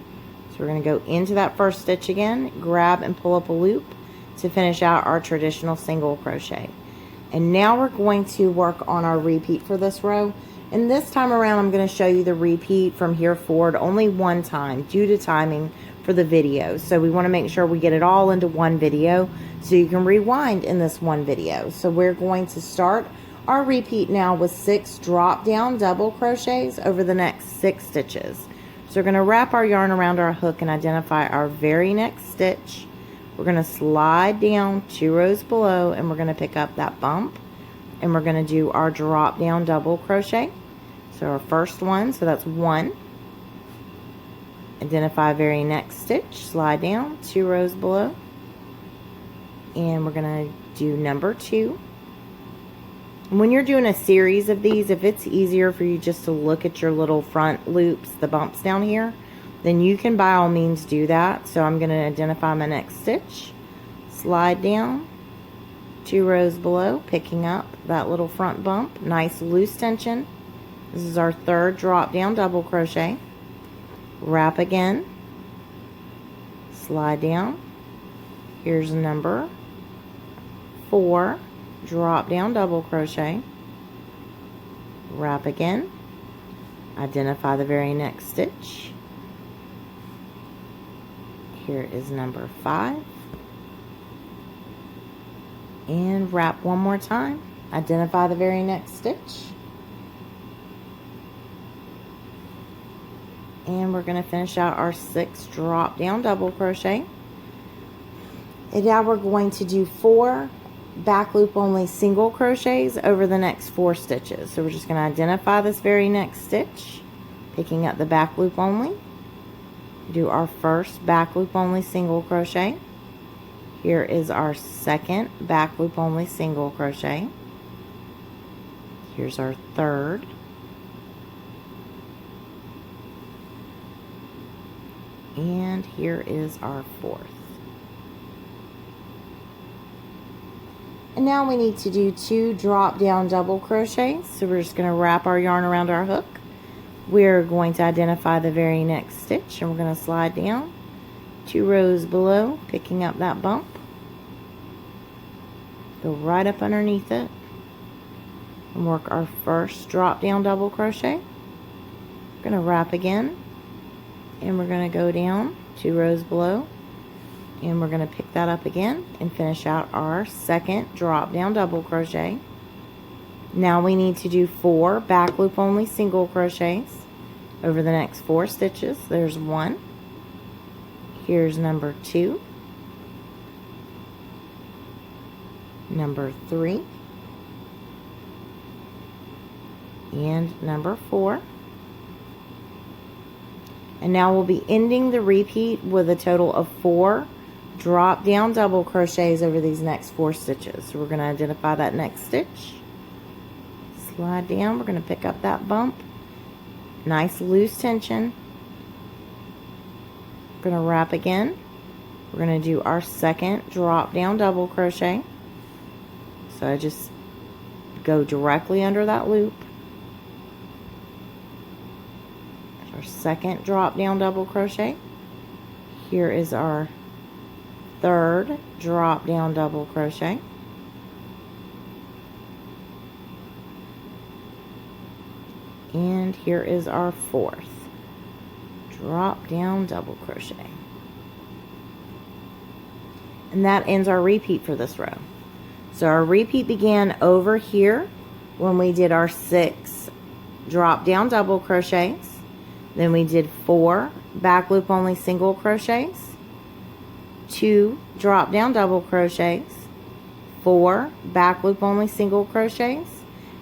So we're going to go into that first stitch again, grab and pull up a loop to finish out our traditional single crochet. And now we're going to work on our repeat for this row. And this time around, I'm going to show you the repeat from here forward only one time due to timing for the video. So we want to make sure we get it all into one video so you can rewind in this one video. So we're going to start our repeat now with 6 drop down double crochets over the next 6 stitches. So we're going to wrap our yarn around our hook and identify our very next stitch. We're going to slide down 2 rows below, and we're going to pick up that bump, and we're going to do our drop down double crochet. So our first one, so that's 1. Identify very next stitch, slide down 2 rows below, and we're going to do number 2. When you're doing a series of these, if it's easier for you just to look at your little front loops, the bumps down here, then you can by all means do that. So I'm going to identify my next stitch, slide down 2 rows below, picking up that little front bump, nice loose tension. This is our 3rd drop down double crochet. Wrap again, slide down. Here's number 4, drop down double crochet. Wrap again, identify the very next stitch. Here is number 5, and wrap one more time, identify the very next stitch, and we're going to finish out our 6 drop down double crochet. And now we're going to do 4 back loop only single crochets over the next 4 stitches. So we're just going to identify this very next stitch, picking up the back loop only, do our first back loop only single crochet. Here is our 2nd back loop only single crochet. Here's our 3rd. And here is our 4th. And now we need to do 2 drop down double crochets. So we're just going to wrap our yarn around our hook. We're going to identify the very next stitch, and we're going to slide down 2 rows below, picking up that bump. Go right up underneath it and work our first drop down double crochet. We're going to wrap again, and we're going to go down 2 rows below, and we're going to pick that up again and finish out our second drop down double crochet. Now we need to do 4 back loop only single crochets over the next 4 stitches. There's 1, here's number 2, number 3, and number 4. And now we'll be ending the repeat with a total of 4 drop down double crochets over these next 4 stitches. So we're going to identify that next stitch, slide down, we're going to pick up that bump, nice loose tension, we're going to wrap again, we're going to do our second drop down double crochet. So I just go directly under that loop, our second drop down double crochet. Here is our third drop down double crochet, and here is our fourth drop down double crochet, and that ends our repeat for this row. So our repeat began over here when we did our 6 drop down double crochets, then we did 4 back loop only single crochets, 2 drop down double crochets, 4 back loop only single crochets,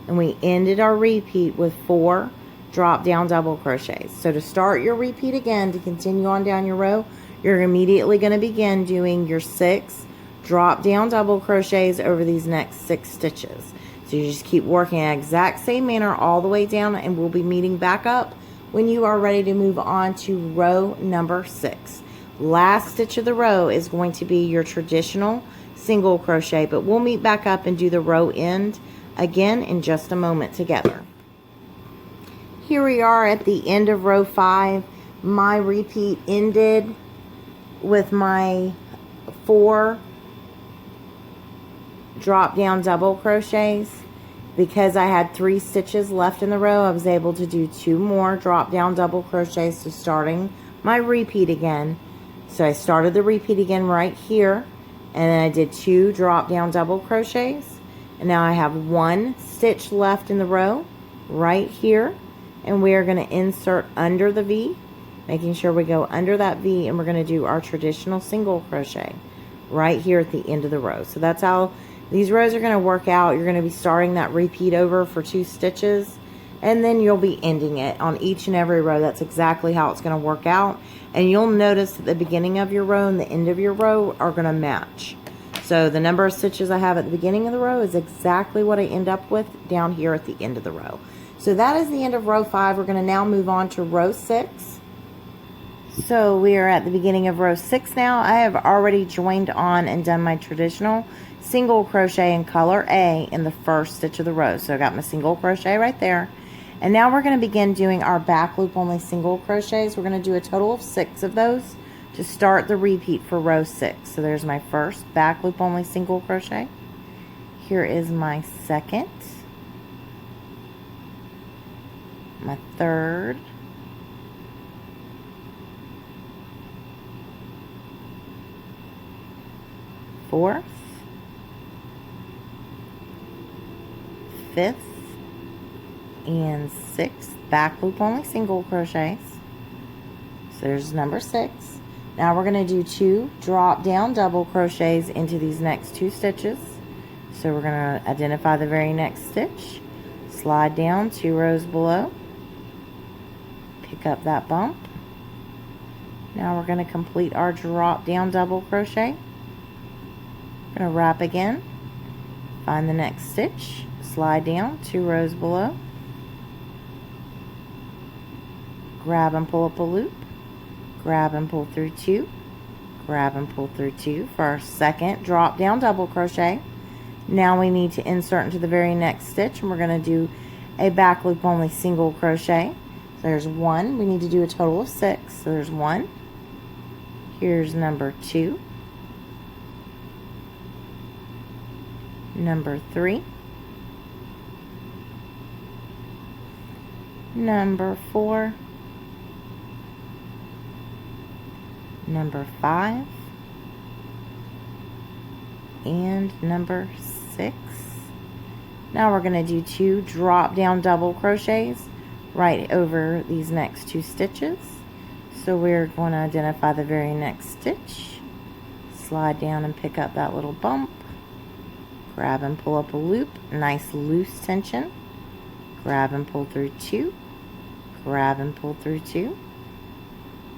and we ended our repeat with 4 drop down double crochets. So to start your repeat again, to continue on down your row, you're immediately going to begin doing your 6 drop down double crochets over these next 6 stitches. So you just keep working in the exact same manner all the way down, and we'll be meeting back up when you are ready to move on to row number 6. Last stitch of the row is going to be your traditional single crochet, but we'll meet back up and do the row end again in just a moment together. Here we are at the end of row 5. My repeat ended with my 4 drop down double crochets. Because I had 3 stitches left in the row, I was able to do 2 more drop down double crochets, so starting my repeat again. So I started the repeat again right here, and then I did 2 drop down double crochets, and now I have 1 stitch left in the row right here, and we are going to insert under the V, making sure we go under that V, and we're going to do our traditional single crochet right here at the end of the row. So that's how these rows are going to work out. You're going to be starting that repeat over for 2 stitches, and then you'll be ending it on each and every row. That's exactly how it's going to work out. And you'll notice that the beginning of your row and the end of your row are going to match. So the number of stitches I have at the beginning of the row is exactly what I end up with down here at the end of the row. So that is the end of row 5. We're going to now move on to row 6. So we are at the beginning of row 6 now. I have already joined on and done my traditional single crochet in color A in the first stitch of the row. So I got my single crochet right there, and now we're going to begin doing our back loop only single crochets. We're going to do a total of 6 of those to start the repeat for row 6. So there's my first back loop only single crochet, here is my second, my third, fourth, fifth, and sixth back loop only single crochets. So there's number 6. Now we're going to do 2 drop down double crochets into these next 2 stitches. So we're going to identify the very next stitch, slide down 2 rows below, pick up that bump. Now we're going to complete our drop down double crochet. We're going to wrap again, find the next stitch, slide down 2 rows below, grab and pull up a loop, grab and pull through 2, grab and pull through 2 for our second drop down double crochet. Now we need to insert into the very next stitch, and we're going to do a back loop only single crochet. So there's 1. We need to do a total of 6. So there's 1. Here's number 2, number 3, number 4, number 5, and number 6. Now we're going to do 2 drop down double crochets right over these next 2 stitches. So we're going to identify the very next stitch, slide down and pick up that little bump, grab and pull up a loop, nice loose tension, grab and pull through 2, grab and pull through 2.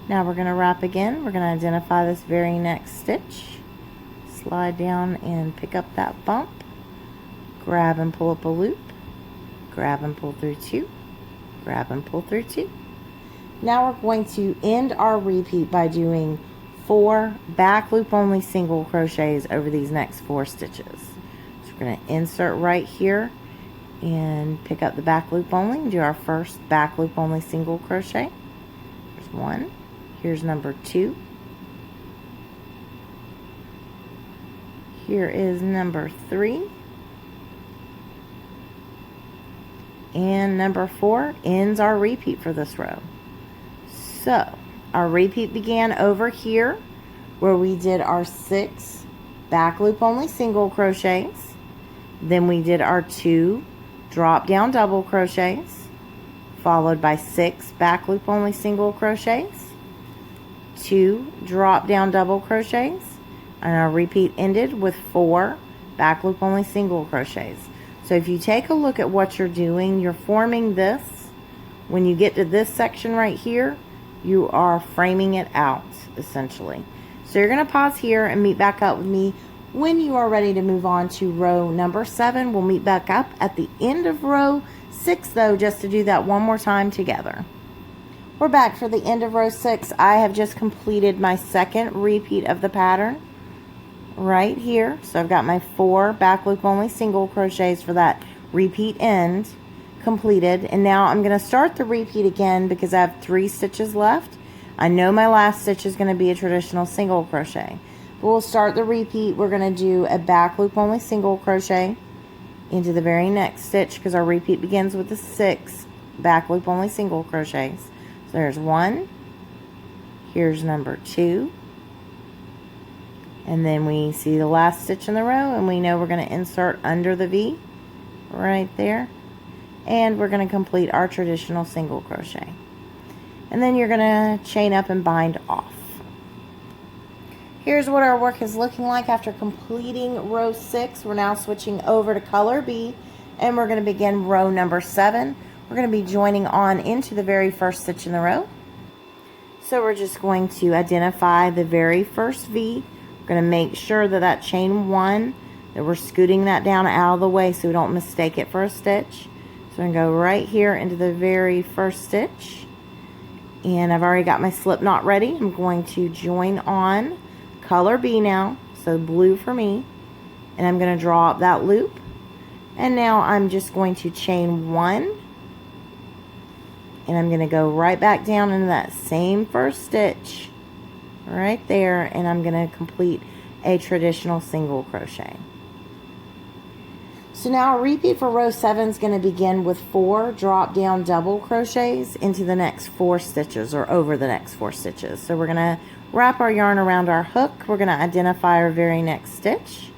Now we're going to wrap again. We're going to identify this very next stitch, slide down and pick up that bump, grab and pull up a loop, grab and pull through 2, grab and pull through 2. Now we're going to end our repeat by doing 4 back loop only single crochets over these next 4 stitches. So we're going to insert right here and pick up the back loop only and do our first back loop only single crochet. There's 1. Here's number 2. Here is number 3. And number 4 ends our repeat for this row. So our repeat began over here where we did our 6 back loop only single crochets. Then we did our 2 drop down double crochets, followed by 6 back loop only single crochets, 2 drop down double crochets, and our repeat ended with 4 back loop only single crochets. So if you take a look at what you're doing, you're forming this. When you get to this section right here, you are framing it out essentially. So you're going to pause here and meet back up with me when you are ready to move on to row number 7. We'll meet back up at the end of row 6 though, just to do that one more time together. We're back for the end of row 6. I have just completed my second repeat of the pattern right here. So I've got my 4 back loop only single crochets for that repeat end completed, and now I'm going to start the repeat again because I have 3 stitches left. I know my last stitch is going to be a traditional single crochet, but we'll start the repeat. We're going to do a back loop only single crochet into the very next stitch because our repeat begins with the 6 back loop only single crochets. So there's 1, here's number 2, and then we see the last stitch in the row, and we know we're going to insert under the V right there, and we're going to complete our traditional single crochet. And then you're going to chain up and bind off. Here's what our work is looking like after completing row 6. We're now switching over to color B, and we're going to begin row number 7. We're going to be joining on into the very first stitch in the row. So we're just going to identify the very first V. We're going to make sure that that chain 1, that we're scooting that down out of the way so we don't mistake it for a stitch. So I'm going to go right here into the very first stitch, and I've already got my slip knot ready. I'm going to join on color B now, so blue for me, and I'm going to draw up that loop, and now I'm just going to chain 1, and I'm going to go right back down into that same first stitch right there, and I'm going to complete a traditional single crochet. So now a repeat for row 7 is going to begin with 4 drop down double crochets into the next 4 stitches, or over the next 4 stitches. So we're going to wrap our yarn around our hook. We're going to identify our very next stitch.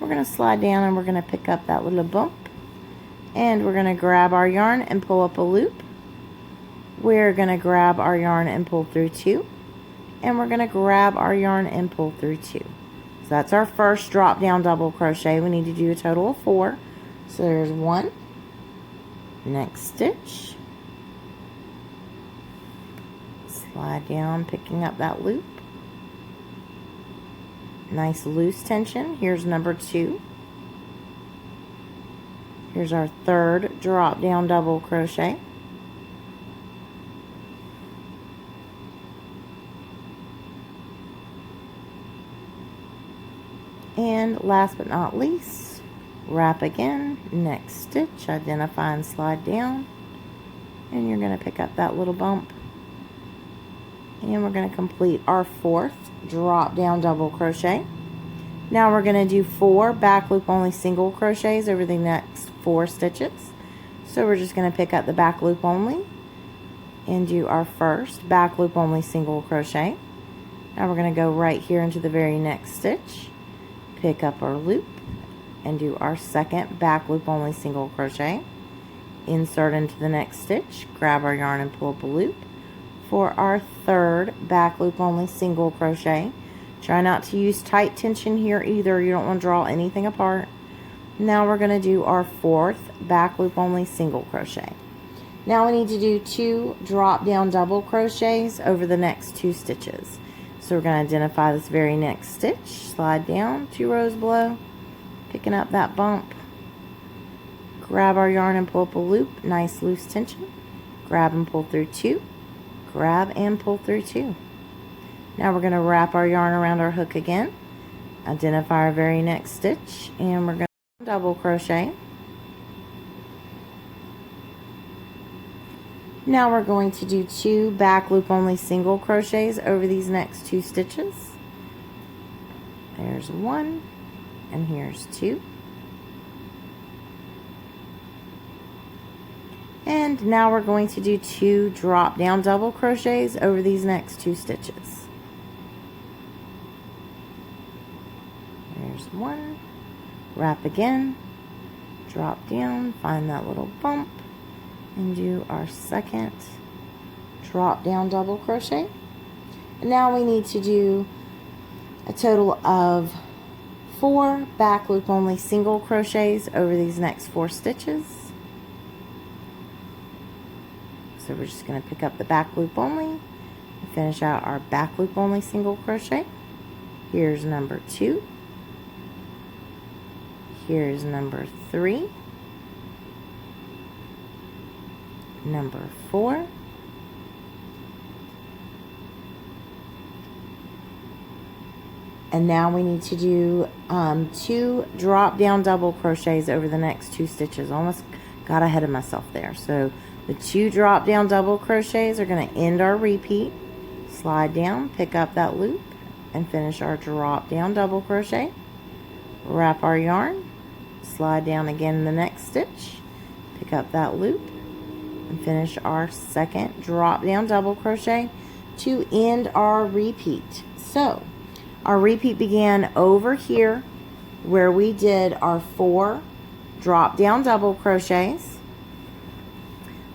We're going to slide down and we're going to pick up that little bump, and we're going to grab our yarn and pull up a loop. We're going to grab our yarn and pull through 2, and we're going to grab our yarn and pull through 2. So that's our first drop down double crochet. We need to do a total of 4. So there's 1, next stitch, slide down, picking up that loop, nice loose tension. Here's number 2. Here's our third drop down double crochet. And last but not least, wrap again, next stitch, identify and slide down, and you're going to pick up that little bump, and we're going to complete our 4th drop down double crochet. Now we're going to do 4 back loop only single crochets over the next 4 stitches. So we're just going to pick up the back loop only and do our first back loop only single crochet. Now we're going to go right here into the very next stitch, pick up our loop, and do our second back loop only single crochet. Insert into the next stitch, grab our yarn and pull up a loop for our third back loop only single crochet. Try not to use tight tension here either. You don't want to draw anything apart. Now we're going to do our fourth back loop only single crochet. Now we need to do 2 drop down double crochets over the next 2 stitches. So we're going to identify this very next stitch, slide down 2 rows below, picking up that bump, grab our yarn and pull up a loop, nice loose tension, grab and pull through 2, grab and pull through 2. Now we're going to wrap our yarn around our hook again, identify our very next stitch, and we're going to double crochet. Now we're going to do 2 back loop only single crochets over these next 2 stitches. There's 1 and here's 2. And now we're going to do 2 drop down double crochets over these next 2 stitches. There's 1, wrap again, drop down, find that little bump, and do our second drop down double crochet. And now we need to do a total of 4 back loop only single crochets over these next 4 stitches. So we're just going to pick up the back loop only and finish out our back loop only single crochet. Here's number 2. Here's number 3. Number 4. And now we need to do 2 drop down double crochets over the next 2 stitches. Almost got ahead of myself there. So the 2 drop down double crochets are going to end our repeat. Slide down, pick up that loop, and finish our drop down double crochet. Wrap our yarn, slide down again in the next stitch, pick up that loop, and finish our second drop down double crochet to end our repeat. So our repeat began over here where we did our 4 drop down double crochets,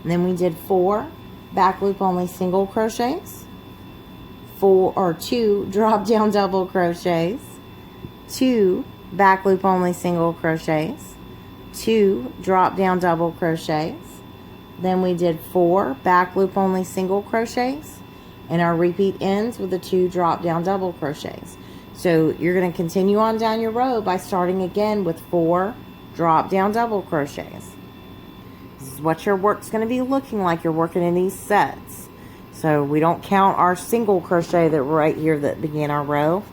and then we did 4 back loop only single crochets, 2 drop down double crochets, 2 back loop only single crochets, 2 drop down double crochets, then we did 4 back loop only single crochets, and our repeat ends with the 2 drop down double crochets. So you're going to continue on down your row by starting again with 4 drop down double crochets. This is what your work's going to be looking like. You're working in these sets. So we don't count our single crochet that right here that began our row.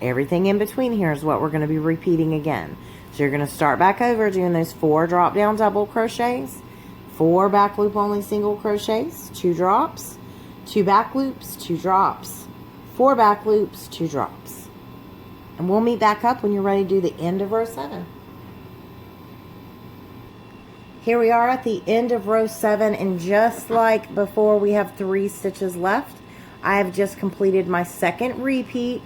Everything in between here is what we're going to be repeating again. So you're going to start back over doing those 4 drop down double crochets, 4 back loop only single crochets, 2 drops, 2 back loops, 2 drops, 4 back loops, 2 drops. And we'll meet back up when you're ready to do the end of row 7. Here we are at the end of row 7, and just like before, we have 3 stitches left. I have just completed my second repeat,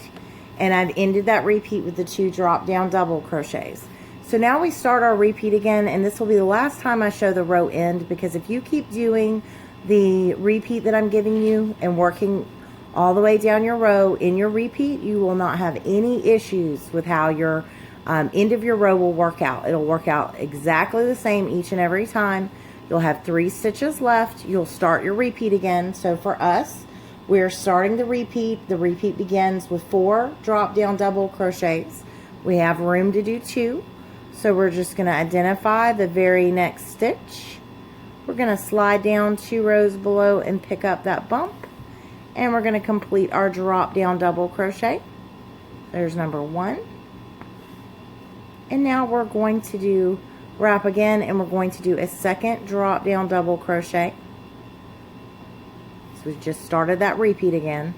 and I've ended that repeat with the 2 drop down double crochets. So now we start our repeat again, and this will be the last time I show the row end, because if you keep doing the repeat that I'm giving you and working all the way down your row in your repeat, you will not have any issues with how your end of your row will work out. It'll work out exactly the same each and every time. You'll have 3 stitches left. You'll start your repeat again. So for us, we're starting the repeat. The repeat begins with 4 drop down double crochets. We have room to do 2. So we're just going to identify the very next stitch. We're going to slide down 2 rows below and pick up that bump. And we're going to complete our drop down double crochet. There's number 1. And now we're going to do wrap again, and we're going to do a second drop down double crochet. So we just started that repeat again.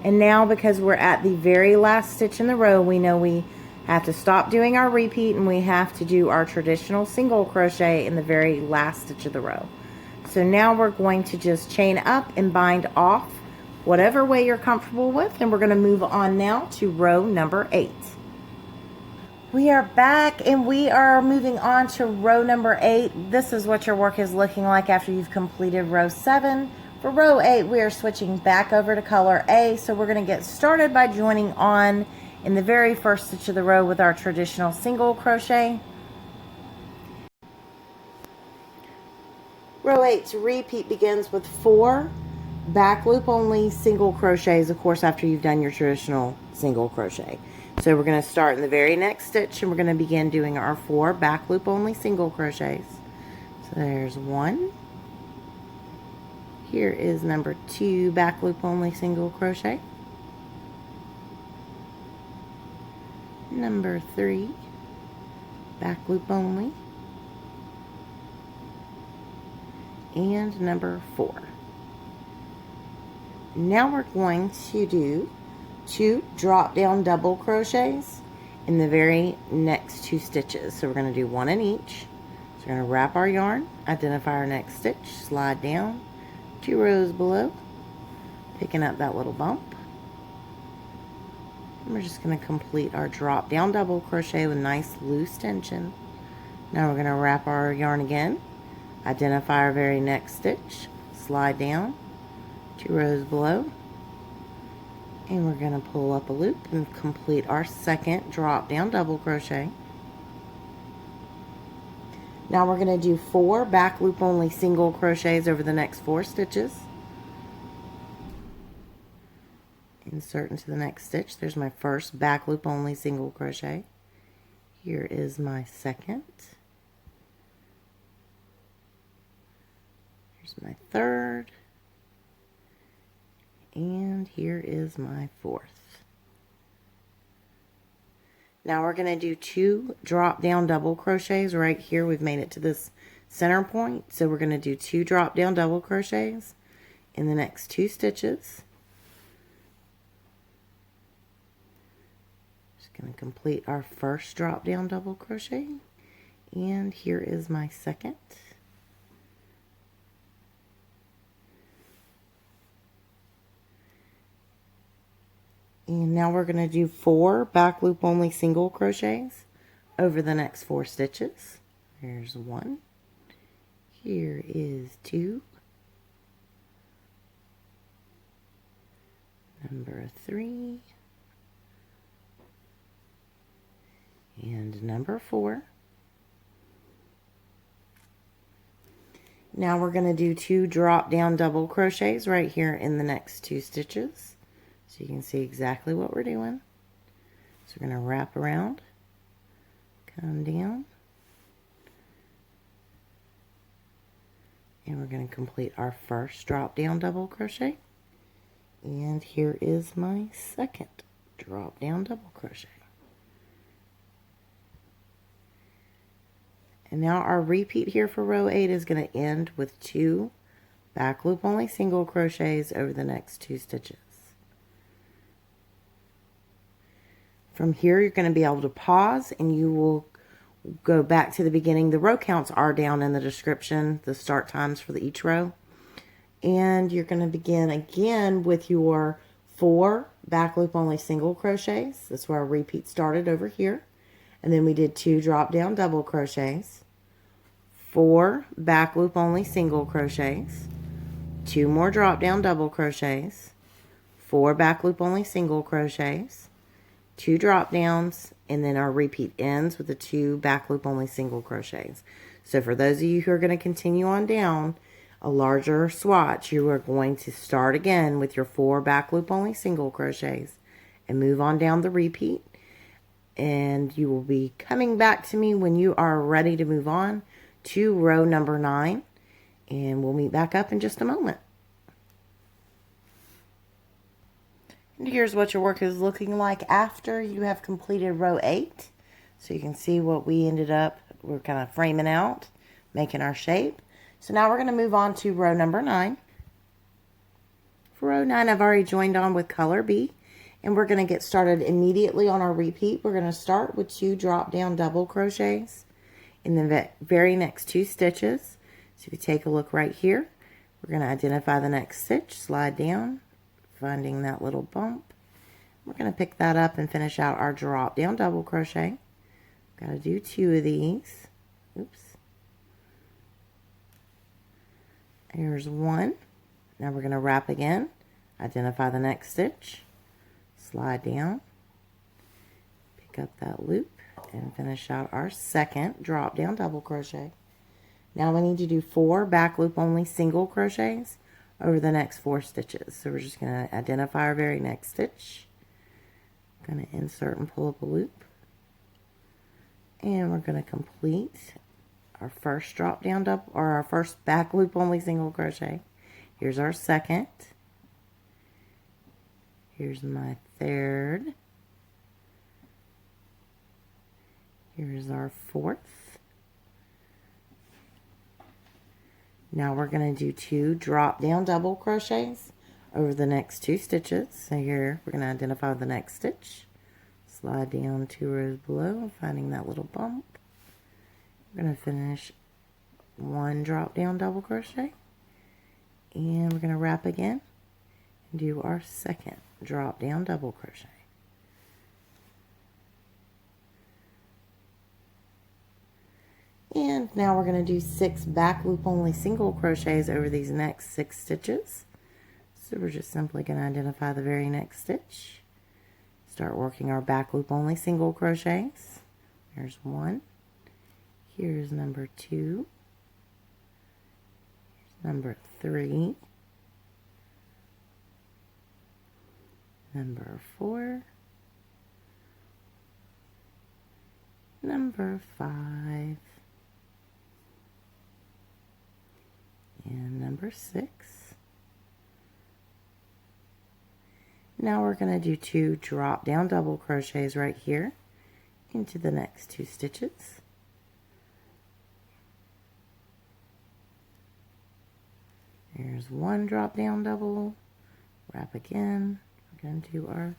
And now, because we're at the very last stitch in the row, we know we have to stop doing our repeat, and we have to do our traditional single crochet in the very last stitch of the row. So now we're going to just chain up and bind off whatever way you're comfortable with, and we're going to move on now to row number 8. We are back and we are moving on to row number 8. This is what your work is looking like after you've completed row 7. For row 8, we are switching back over to color A, so we're going to get started by joining on in the very first stitch of the row with our traditional single crochet. Row 8's repeat begins with 4 back loop only single crochets, of course, after you've done your traditional single crochet. So we're going to start in the very next stitch and we're going to begin doing our 4 back loop only single crochets. So there's 1. Here is number 2 back loop only single crochet. Number 3 back loop only. And number 4. Now we're going to do 2 drop down double crochets in the very next 2 stitches. So we're going to do 1 in each. So we're going to wrap our yarn, identify our next stitch, slide down 2 rows below, picking up that little bump. And we're just going to complete our drop down double crochet with nice loose tension. Now we're going to wrap our yarn again, identify our very next stitch, slide down 2 rows below, and we're going to pull up a loop and complete our second drop down double crochet. Now we're going to do 4 back loop only single crochets over the next 4 stitches. Insert into the next stitch. There's my first back loop only single crochet. Here is my second. Here's my third. And here is my 4th. Now we're going to do 2 drop down double crochets right here. We've made it to this center point, so we're going to do 2 drop down double crochets in the next 2 stitches. Just going to complete our first drop down double crochet, and here is my second. And now we're going to do 4 back loop only single crochets over the next 4 stitches. There's 1. Here is 2. Number 3. And number 4. Now we're going to do 2 drop down double crochets right here in the next 2 stitches. So you can see exactly what we're doing. So we're going to wrap around, come down, and we're going to complete our first drop down double crochet. And here is my second drop down double crochet. And now our repeat here for row 8 is going to end with 2 back loop only single crochets over the next 2 stitches. From here, you're going to be able to pause and you will go back to the beginning. The row counts are down in the description, the start times for each row. And you're going to begin again with your 4 back loop only single crochets. That's where our repeat started over here. And then we did 2 drop down double crochets, 4 back loop only single crochets, 2 more drop down double crochets, 4 back loop only single crochets, 2 drop downs, and then our repeat ends with the 2 back loop only single crochets. So for those of you who are going to continue on down a larger swatch, you are going to start again with your 4 back loop only single crochets and move on down the repeat, and you will be coming back to me when you are ready to move on to row number 9, and we'll meet back up in just a moment. And here's what your work is looking like after you have completed row 8. So you can see what we ended up, we're kind of framing out, making our shape. So now we're going to move on to row number 9. For row 9, I've already joined on with color B, and we're going to get started immediately on our repeat. We're going to start with 2 drop down double crochets in the very next 2 stitches. So if you take a look right here, we're going to identify the next stitch, slide down, finding that little bump. We're going to pick that up and finish out our drop down double crochet. Got to do 2 of these. Oops. Here's 1. Now we're going to wrap again, identify the next stitch, slide down, pick up that loop, and finish out our second drop down double crochet. Now we need to do 4 back loop only single crochets over the next 4 stitches. So we're just going to identify our very next stitch. Going to insert and pull up a loop. And we're going to complete our first drop down double, or our first back loop only single crochet. Here's our second. Here's my third. Here's our fourth. Now we're going to do 2 drop down double crochets over the next 2 stitches. So here we're going to identify the next stitch, slide down 2 rows below, finding that little bump. We're going to finish 1 drop down double crochet, and we're going to wrap again and do our second drop down double crochet. And now we're going to do 6 back loop only single crochets over these next 6 stitches. So we're just simply going to identify the very next stitch, start working our back loop only single crochets. There's 1. Here's number 2. Here's number 3. Number 4. Number 5. And number 6. Now we're going to do 2 drop down double crochets right here into the next 2 stitches. Here's 1 drop down double, wrap again. We're going to do our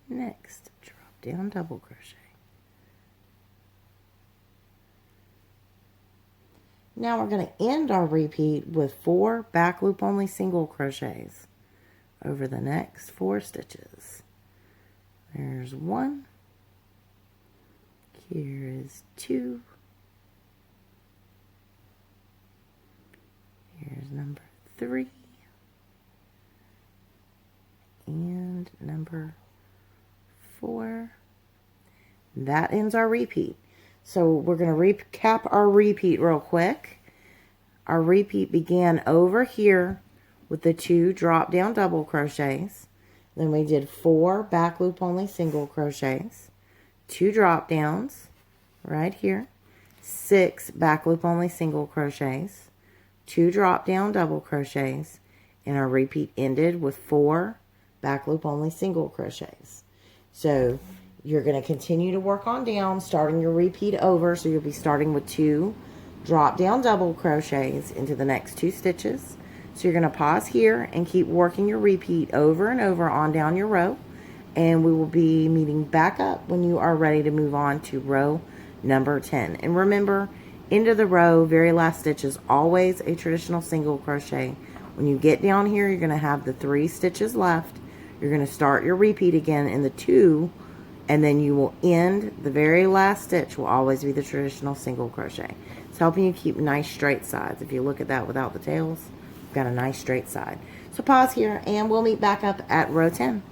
next drop down double crochet. Now we're going to end our repeat with 4 back loop only single crochets over the next 4 stitches. There's 1. Here is 2. Here's number 3. And number 4. That ends our repeat. So we're going to recap our repeat real quick. Our repeat began over here with the 2 drop down double crochets. Then we did 4 back loop only single crochets, 2 drop downs right here, 6 back loop only single crochets, 2 drop down double crochets, and our repeat ended with 4 back loop only single crochets. So you're going to continue to work on down, starting your repeat over. So you'll be starting with 2 drop down double crochets into the next 2 stitches. So you're going to pause here and keep working your repeat over and over on down your row, and we will be meeting back up when you are ready to move on to row number 10. And remember, end of the row, very last stitch is always a traditional single crochet. When you get down here, you're going to have the 3 stitches left. You're going to start your repeat again in the 2, and then you will end the very last stitch will always be the traditional single crochet. It's helping you keep nice straight sides. If you look at that without the tails, you've got a nice straight side. So pause here and we'll meet back up at row 10.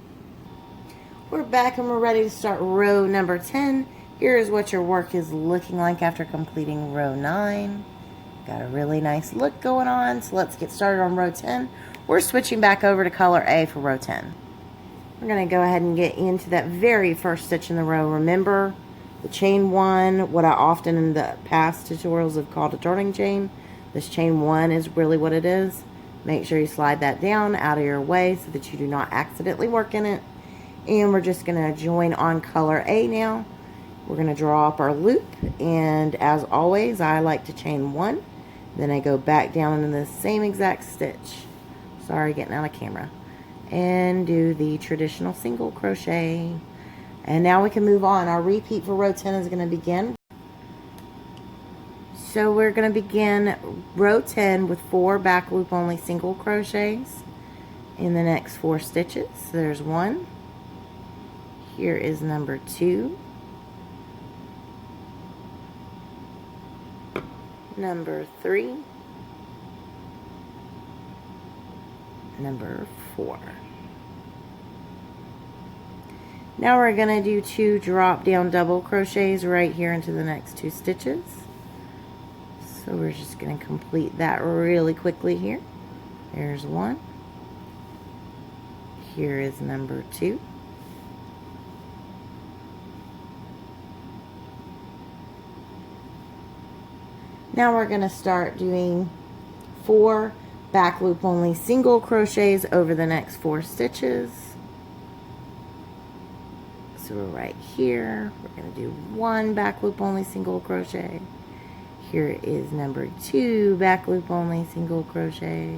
We're back and we're ready to start row number 10. Here is what your work is looking like after completing row 9. Got a really nice look going on. So let's get started on row 10. We're switching back over to color A for row 10. We're going to go ahead and get into that very first stitch in the row. Remember the chain 1, what I often in the past tutorials have called a turning chain. This chain 1 is really what it is. Make sure you slide that down out of your way so that you do not accidentally work in it. And we're just going to join on color A now. We're going to draw up our loop, and as always I like to chain 1, then I go back down into the same exact stitch. Sorry, getting out of camera. And do the traditional single crochet. And now we can move on. Our repeat for row 10 is going to begin. So we're going to begin row 10 with 4 back loop only single crochets in the next 4 stitches. There's 1. Here is number 2. Number 3. Number 4. Now we're going to do 2 drop down double crochets right here into the next 2 stitches. So we're just going to complete that really quickly here. There's 1. Here is number 2. Now we're going to start doing 4 back loop only single crochets over the next 4 stitches. So we're right here. We're going to do 1 back loop only single crochet. Here is number 2 back loop only single crochet.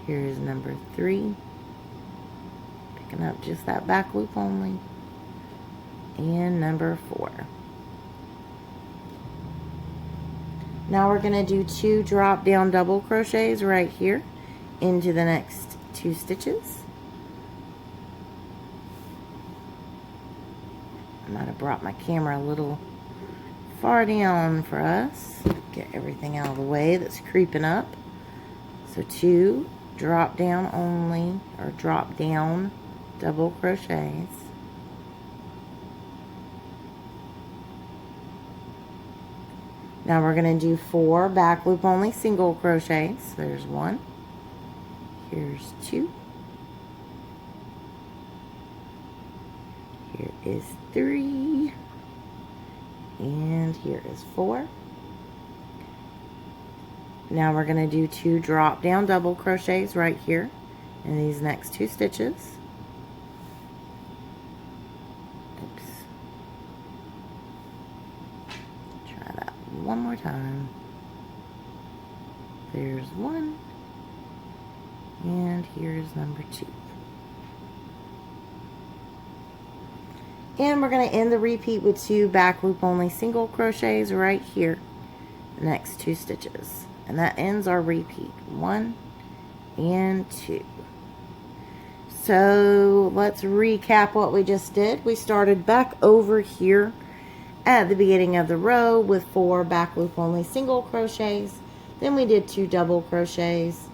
Here is number 3. Picking up just that back loop only. And number 4. Now we're going to do 2 drop down double crochets right here into the next 2 stitches. I might have brought my camera a little far down for us. Get everything out of the way that's creeping up. So 2 drop down only, or drop down double crochets. Now we're going to do 4 back loop only single crochets. There's 1. Here's 2. Here is 3. And here is 4. Now we're going to do 2 drop down double crochets right here in these next 2 stitches. Oops. Try that one more time. There's 1. And here's number 2. And we're going to end the repeat with 2 back loop only single crochets right here, the next 2 stitches. And that ends our repeat. 1 and 2. So let's recap what we just did. We started back over here at the beginning of the row with 4 back loop only single crochets. Then we did 2 double crochets,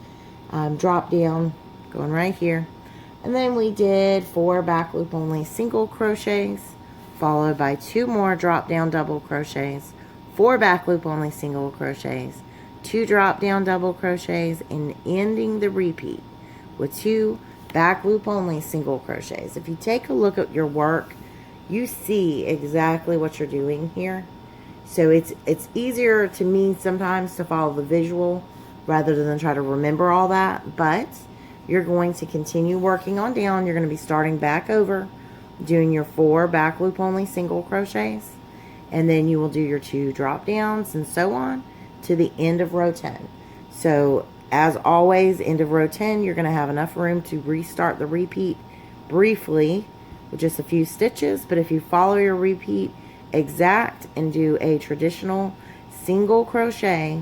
drop down, going right here. And then we did 4 back loop only single crochets, followed by 2 more drop down double crochets, 4 back loop only single crochets, 2 drop down double crochets, and ending the repeat with 2 back loop only single crochets. If you take a look at your work, you see exactly what you're doing here. So it's easier to me sometimes to follow the visual rather than try to remember all that, but you're going to continue working on down. You're going to be starting back over, doing your 4 back loop only single crochets, and then you will do your 2 drop downs and so on to the end of row 10. So as always, end of row 10, you're going to have enough room to restart the repeat briefly with just a few stitches. But if you follow your repeat exact and do a traditional single crochet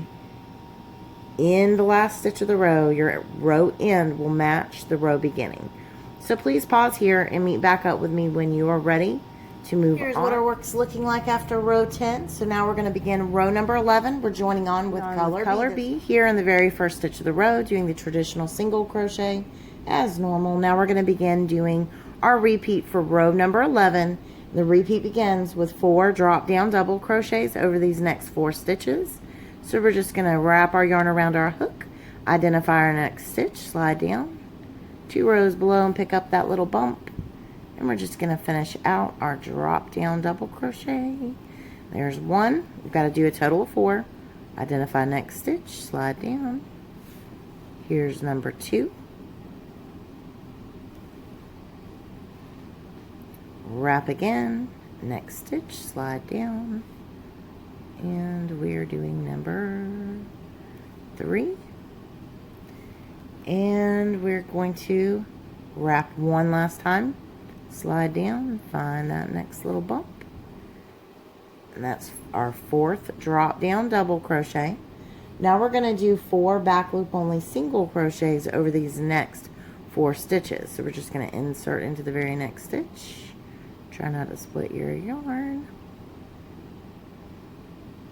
in the last stitch of the row, your row end will match the row beginning. So please pause here and meet back up with me when you are ready to move on. Here's what our work's looking like after row 10. So now we're going to begin row number 11. We're joining on with color B here in the very first stitch of the row, doing the traditional single crochet as normal. Now we're going to begin doing our repeat for row number 11. The repeat begins with 4 drop down double crochets over these next 4 stitches. So we're just going to wrap our yarn around our hook, identify our next stitch, slide down 2 rows below and pick up that little bump. And we're just going to finish out our drop down double crochet. There's 1. We've got to do a total of 4. Identify next stitch, slide down. Here's number 2. Wrap again, next stitch, slide down. And we're doing number 3. And we're going to wrap one last time, slide down, find that next little bump. And that's our 4th drop down double crochet. Now we're going to do 4 back loop only single crochets over these next 4 stitches. So we're just going to insert into the very next stitch. Try not to split your yarn.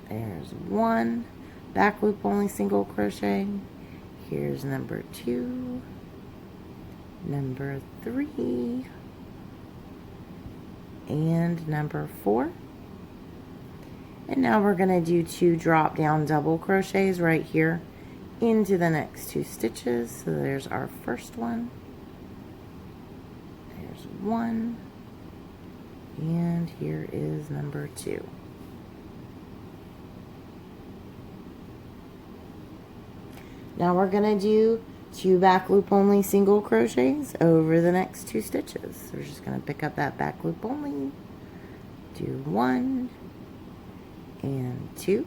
There's 1 back loop only single crochet. Here's number 2, number 3, and number 4. And now we're going to do 2 drop down double crochets right here into the next 2 stitches. So there's our first one. There's 1. And here is number 2. Now we're going to do 2 back loop only single crochets over the next 2 stitches. So we're just going to pick up that back loop only, do 1 and 2.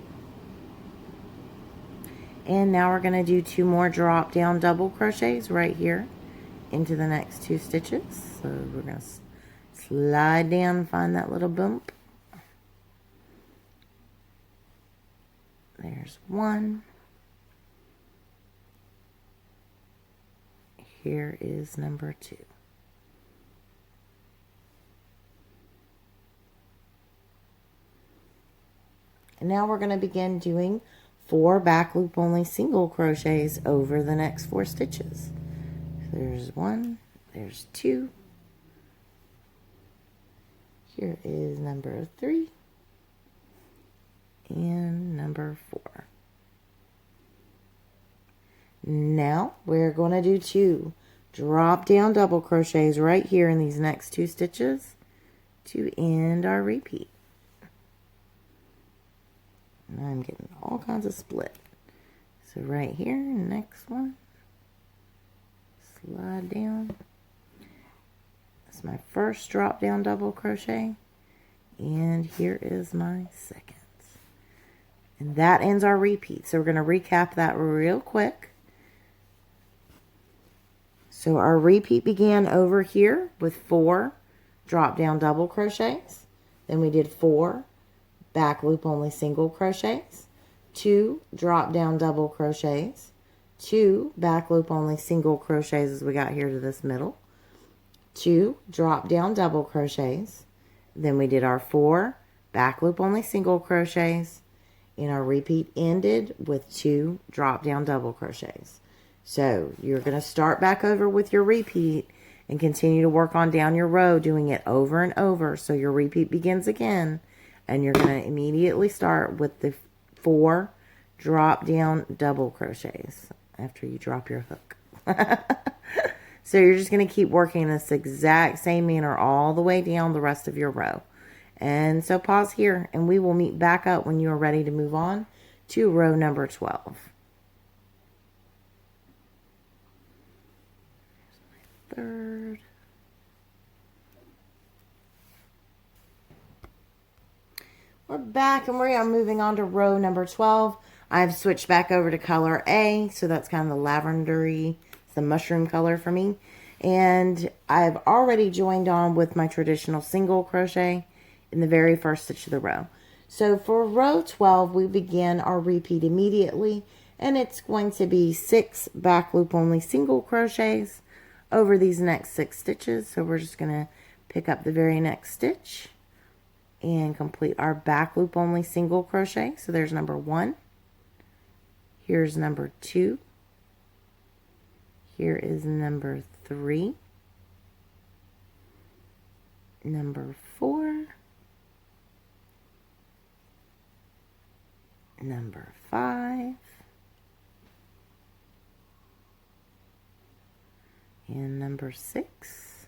And now we're going to do 2 more drop down double crochets right here into the next 2 stitches. So we're going to slide down, find that little bump. There's 1. Here is number 2. And now we're going to begin doing 4 back loop only single crochets over the next 4 stitches. So there's 1, there's 2. Here is number 3 and number 4. Now we're going to do 2 drop down double crochets right here in these next 2 stitches to end our repeat. And I'm getting all kinds of split. So right here, next one, slide down. That's my first drop down double crochet, and here is my second. And that ends our repeat. So we're going to recap that real quick. So our repeat began over here with 4 drop down double crochets. Then we did 4 back loop only single crochets, 2 drop down double crochets, 2 back loop only single crochets as we got here to this middle, 2 drop down double crochets. Then we did our 4 back loop only single crochets, and our repeat ended with 2 drop down double crochets. So you're going to start back over with your repeat and continue to work on down your row, doing it over and over. So your repeat begins again, and you're going to immediately start with the 4 drop down double crochets after you drop your hook. So you're just going to keep working this exact same manner all the way down the rest of your row. And so pause here, and we will meet back up when you are ready to move on to row number 12. Third. We're back, and we are moving on to row number 12. I've switched back over to color A, so that's kind of the lavendery, it's the mushroom color for me. And I've already joined on with my traditional single crochet in the very first stitch of the row. So for row 12, we begin our repeat immediately, and it's going to be 6 back loop only single crochets over these next 6 stitches. So we're just going to pick up the very next stitch and complete our back loop only single crochet. So there's number 1. Here's number 2. Here is number 3. Number 4. Number 5. And number 6.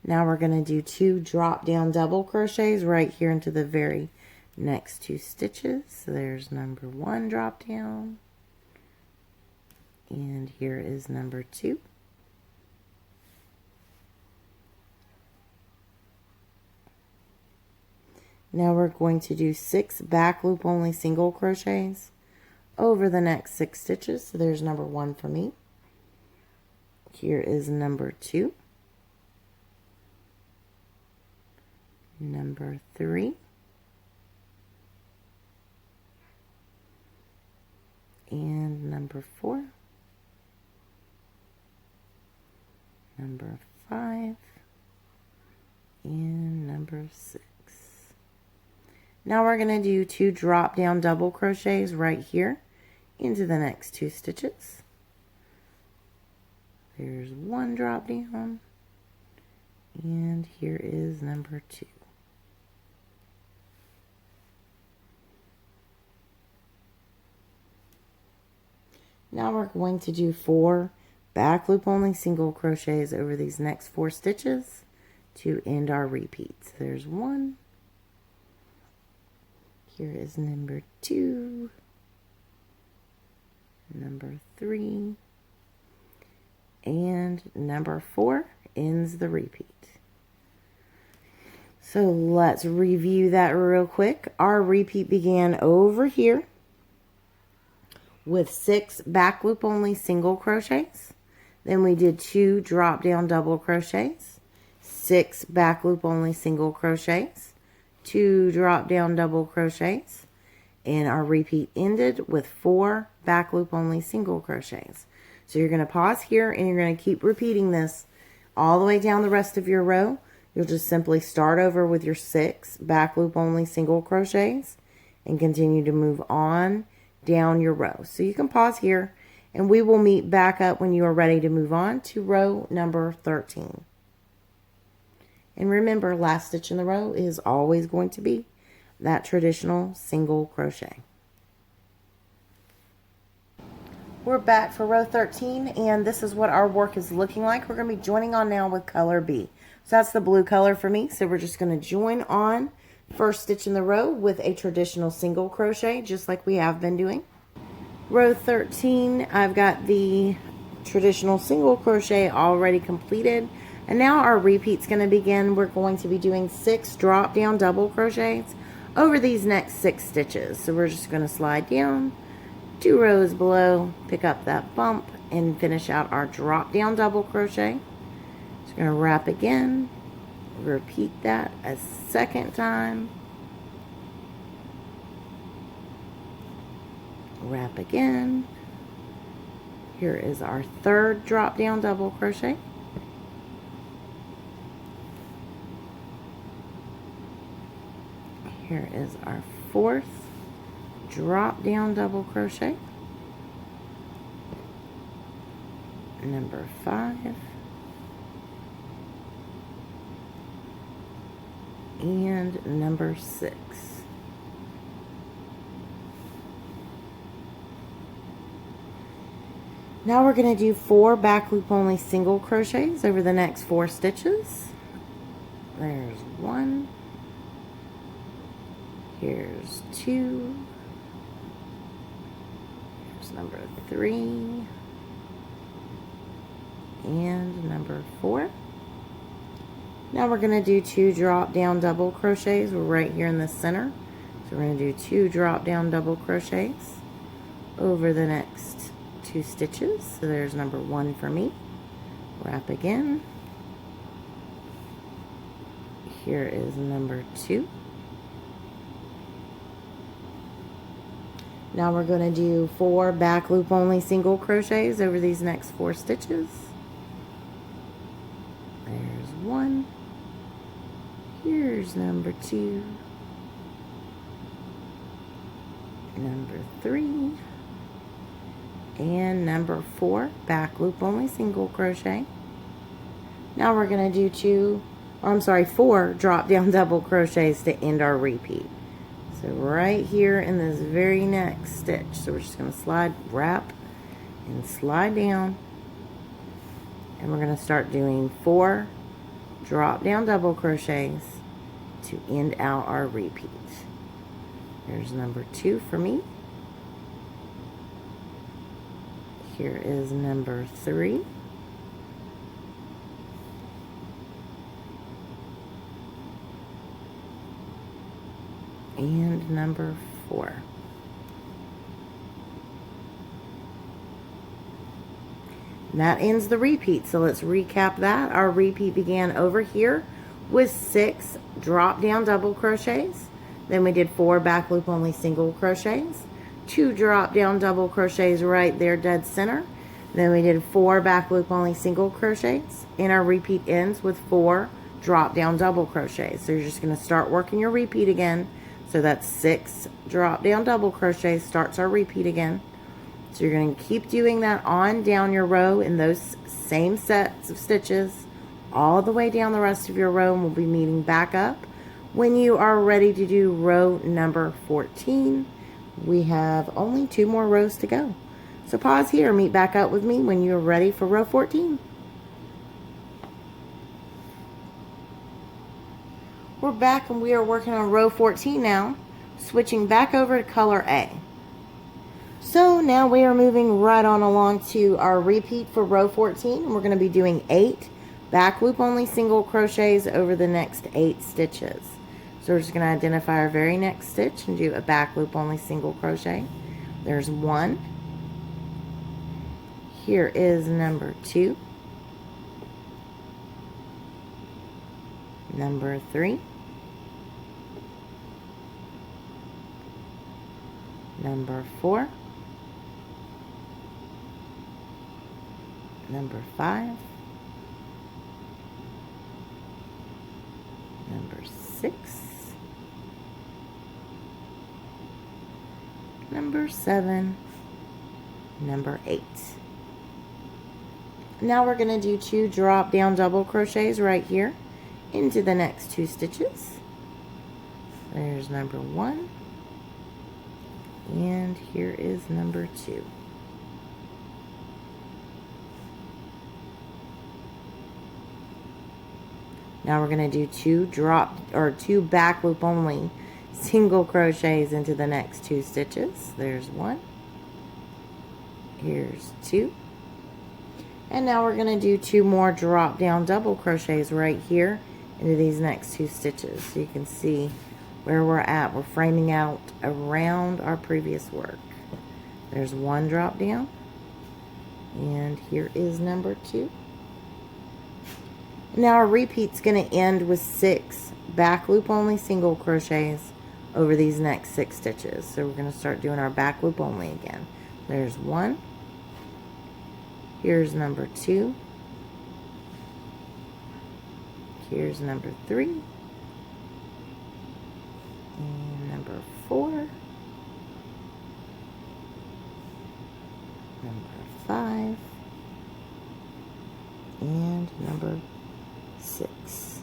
Now we're going to do 2 drop down double crochets right here into the very next 2 stitches. So there's number 1 drop down, and here is number 2. Now we're going to do 6 back loop only single crochets over the next 6 stitches. So there's number 1 for me. Here is number 2, number 3, number 4, number 5, and number 6. Now we're going to do 2 drop down double crochets right here into the next 2 stitches. There's 1 drop down, and here is number 2. Now we're going to do 4 back loop only single crochets over these next 4 stitches to end our repeats. There's 1. Here is number 2, number 3, and number 4 ends the repeat. So let's review that real quick. Our repeat began over here with 6 back loop only single crochets. Then we did 2 drop down double crochets, 6 back loop only single crochets, 2 drop down double crochets, and our repeat ended with 4 back loop only single crochets. So you're going to pause here and you're going to keep repeating this all the way down the rest of your row. You'll just simply start over with your 6 back loop only single crochets and continue to move on down your row. So you can pause here and we will meet back up when you are ready to move on to row number 13. And remember, last stitch in the row is always going to be that traditional single crochet. We're back for row 13, and this is what our work is looking like. We're going to be joining on now with color B. So that's the blue color for me. So we're just going to join on first stitch in the row with a traditional single crochet, just like we have been doing. Row 13, I've got the traditional single crochet already completed. And now our repeat's going to begin. We're going to be doing 6 drop down double crochets over these next 6 stitches. So we're just going to slide down 2 rows below, pick up that bump, and finish out our drop down double crochet. Just going to wrap again, repeat that a second time, wrap again. Here is our 3rd drop down double crochet. Here is our 4th drop down double crochet, number 5, and number 6. Now we're going to do 4 back loop only single crochets over the next 4 stitches. There's 1. Here's 2. Here's number 3. And number 4. Now we're going to do 2 drop down double crochets. We're right here in the center. So we're going to do 2 drop down double crochets over the next 2 stitches. So there's number 1 for me. Wrap again. Here is number 2. Now we're going to do 4 back loop only single crochets over these next 4 stitches. There's 1. Here's number 2. Number 3. And number 4 back loop only single crochet. Now we're going to do 4 drop down double crochets to end our repeat. So right here in this very next stitch. So we're just going to slide, wrap, and slide down. And we're going to start doing 4 drop down double crochets to end out our repeat. There's number 2 for me. Here is number 3. And number 4. And that ends the repeat. So let's recap that. Our repeat began over here with 6 drop down double crochets. Then we did 4 back loop only single crochets, 2 drop down double crochets right there dead center. Then we did 4 back loop only single crochets, and our repeat ends with 4 drop down double crochets. So you're just going to start working your repeat again. So that's 6 drop down double crochets starts our repeat again. So you're going to keep doing that on down your row in those same sets of stitches all the way down the rest of your row, and we'll be meeting back up when you are ready to do row number 14. We have only 2 more rows to go. So pause here, meet back up with me when you're ready for row 14. We're back and we are working on row 14 now, switching back over to color A. So now we are moving right on along to our repeat for row 14, and we're going to be doing 8 back loop only single crochets over the next 8 stitches. So we're just going to identify our very next stitch and do a back loop only single crochet. There's 1. Here is number 2. Number 3. Number 4. Number 5. Number 6. Number 7. Number 8. Now we're going to do 2 drop down double crochets right here into the next 2 stitches. There's number 1, and here is number 2. Now we're going to do 2 back loop only single crochets into the next 2 stitches. There's 1. Here's 2. And now we're going to do 2 more drop down double crochets right here into these next 2 stitches. So you can see where we're at. We're framing out around our previous work. There's 1 drop down, and here is number 2. Now our repeat's going to end with 6 back loop only single crochets over these next 6 stitches. So we're going to start doing our back loop only again. There's 1. Here's number 2. Here's number 3. And number 4. Number 5. And number 6.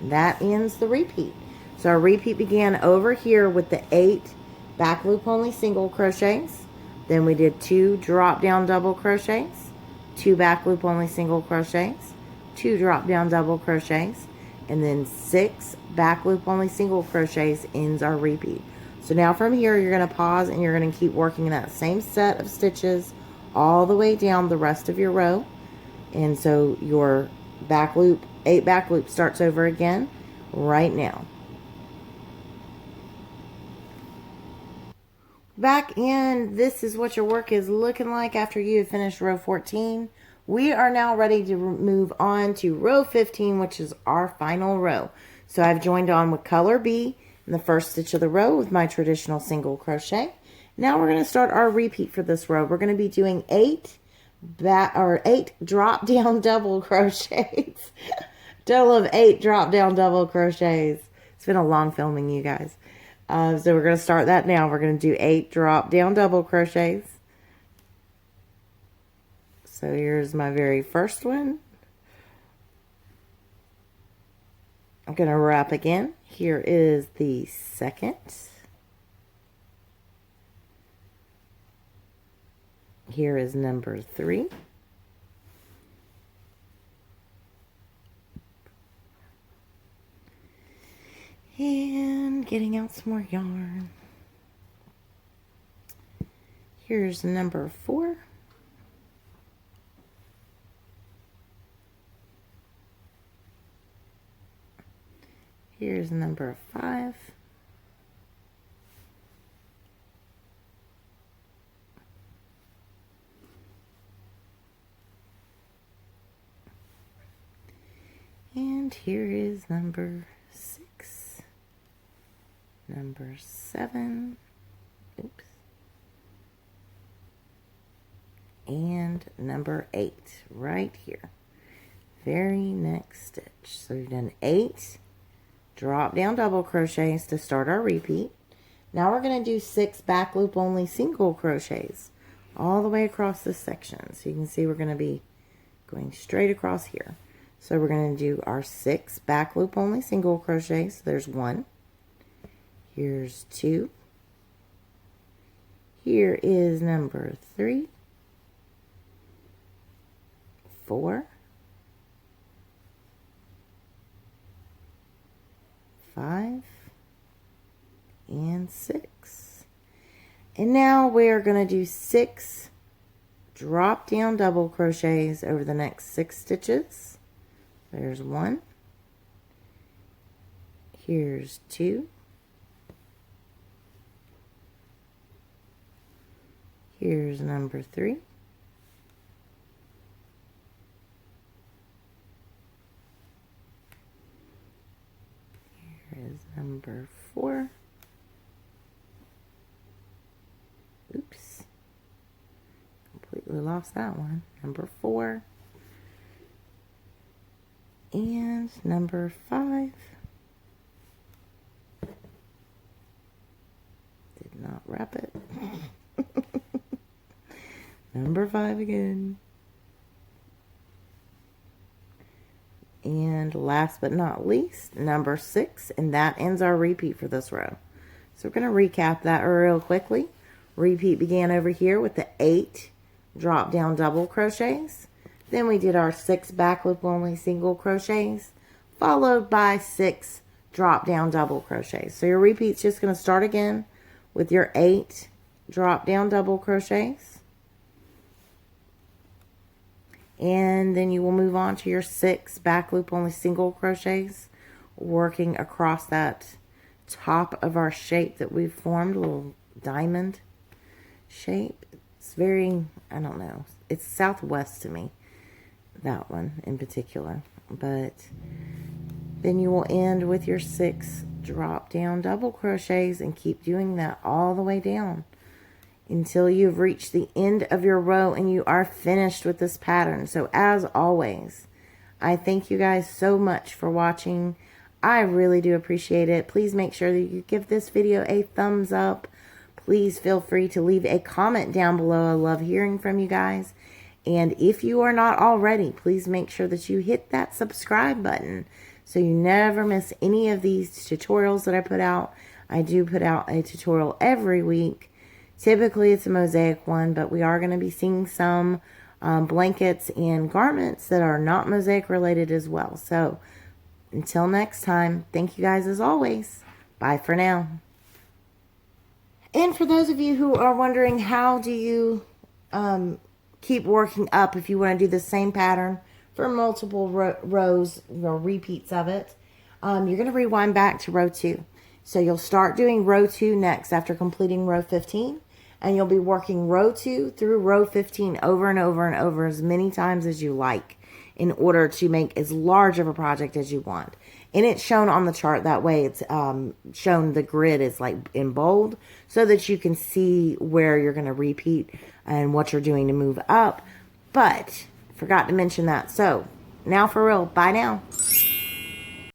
That ends the repeat. So our repeat began over here with the 8 back loop only single crochets. Then we did 2 drop down double crochets, 2 back loop only single crochets, 2 drop down double crochets, and then 6 back loop only single crochets ends our repeat. So now from here you're going to pause and you're going to keep working that same set of stitches all the way down the rest of your row. And so your back loop, 8 back loop starts over again right now. Back in, this is what your work is looking like after you have finished row 14. We are now ready to move on to row 15, which is our final row. So I've joined on with color B in the first stitch of the row with my traditional single crochet. Now we're going to start our repeat for this row. We're going to be doing 8 drop down double crochets. Total of 8 drop down double crochets. It's been a long filming, you guys. So we're going to start that now. We're going to do 8 drop down double crochets. So here's my very first one. I'm going to wrap again. Here is the second. Here is number 3. And getting out some more yarn. Here's number 4. Here's number 5. And here is number 6. number 7, oops, and number 8 right here, very next stitch. So we've done 8 drop down double crochets to start our repeat. Now we're going to do 6 back loop only single crochets all the way across this section. So you can see we're going to be going straight across here. So we're going to do our 6 back loop only single crochets. So there's 1. Here's 2. Here is number 3, 4, 5, and 6. And now we're going to do 6 drop down double crochets over the next 6 stitches. There's 1. Here's 2. Here's number 3. Here is number 4. Oops. Completely lost that one. Number 4. And number 5. Did not wrap it. Number 5 again. And last but not least, number 6, and that ends our repeat for this row. So we're going to recap that real quickly. Repeat began over here with the 8 drop down double crochets. Then we did our 6 back loop only single crochets, followed by 6 drop down double crochets. So your repeat's just going to start again with your 8 drop down double crochets. And then you will move on to your 6 back loop only single crochets, working across that top of our shape that we've formed, a little diamond shape. It's very, I don't know, it's southwest to me, that one in particular. But then you will end with your 6 drop down double crochets and keep doing that all the way down until you've reached the end of your row and you are finished with this pattern. So as always, I thank you guys so much for watching. I really do appreciate it. Please make sure that you give this video a thumbs up. Please feel free to leave a comment down below. I love hearing from you guys. And if you are not already, please make sure that you hit that subscribe button so you never miss any of these tutorials that I put out. I do put out a tutorial every week. Typically it's a mosaic one, but we are going to be seeing some blankets and garments that are not mosaic related as well. So until next time, thank you guys as always. Bye for now. And for those of you who are wondering, how do you keep working up if you want to do the same pattern for multiple rows or repeats of it, you're going to rewind back to row 2. So you'll start doing row 2 next after completing row 15. And you'll be working row 2 through row 15 over and over and over as many times as you like in order to make as large of a project as you want. And it's shown on the chart that way. It's shown, the grid is like in bold so that you can see where you're going to repeat and what you're doing to move up. But forgot to mention that. So now for real, bye now.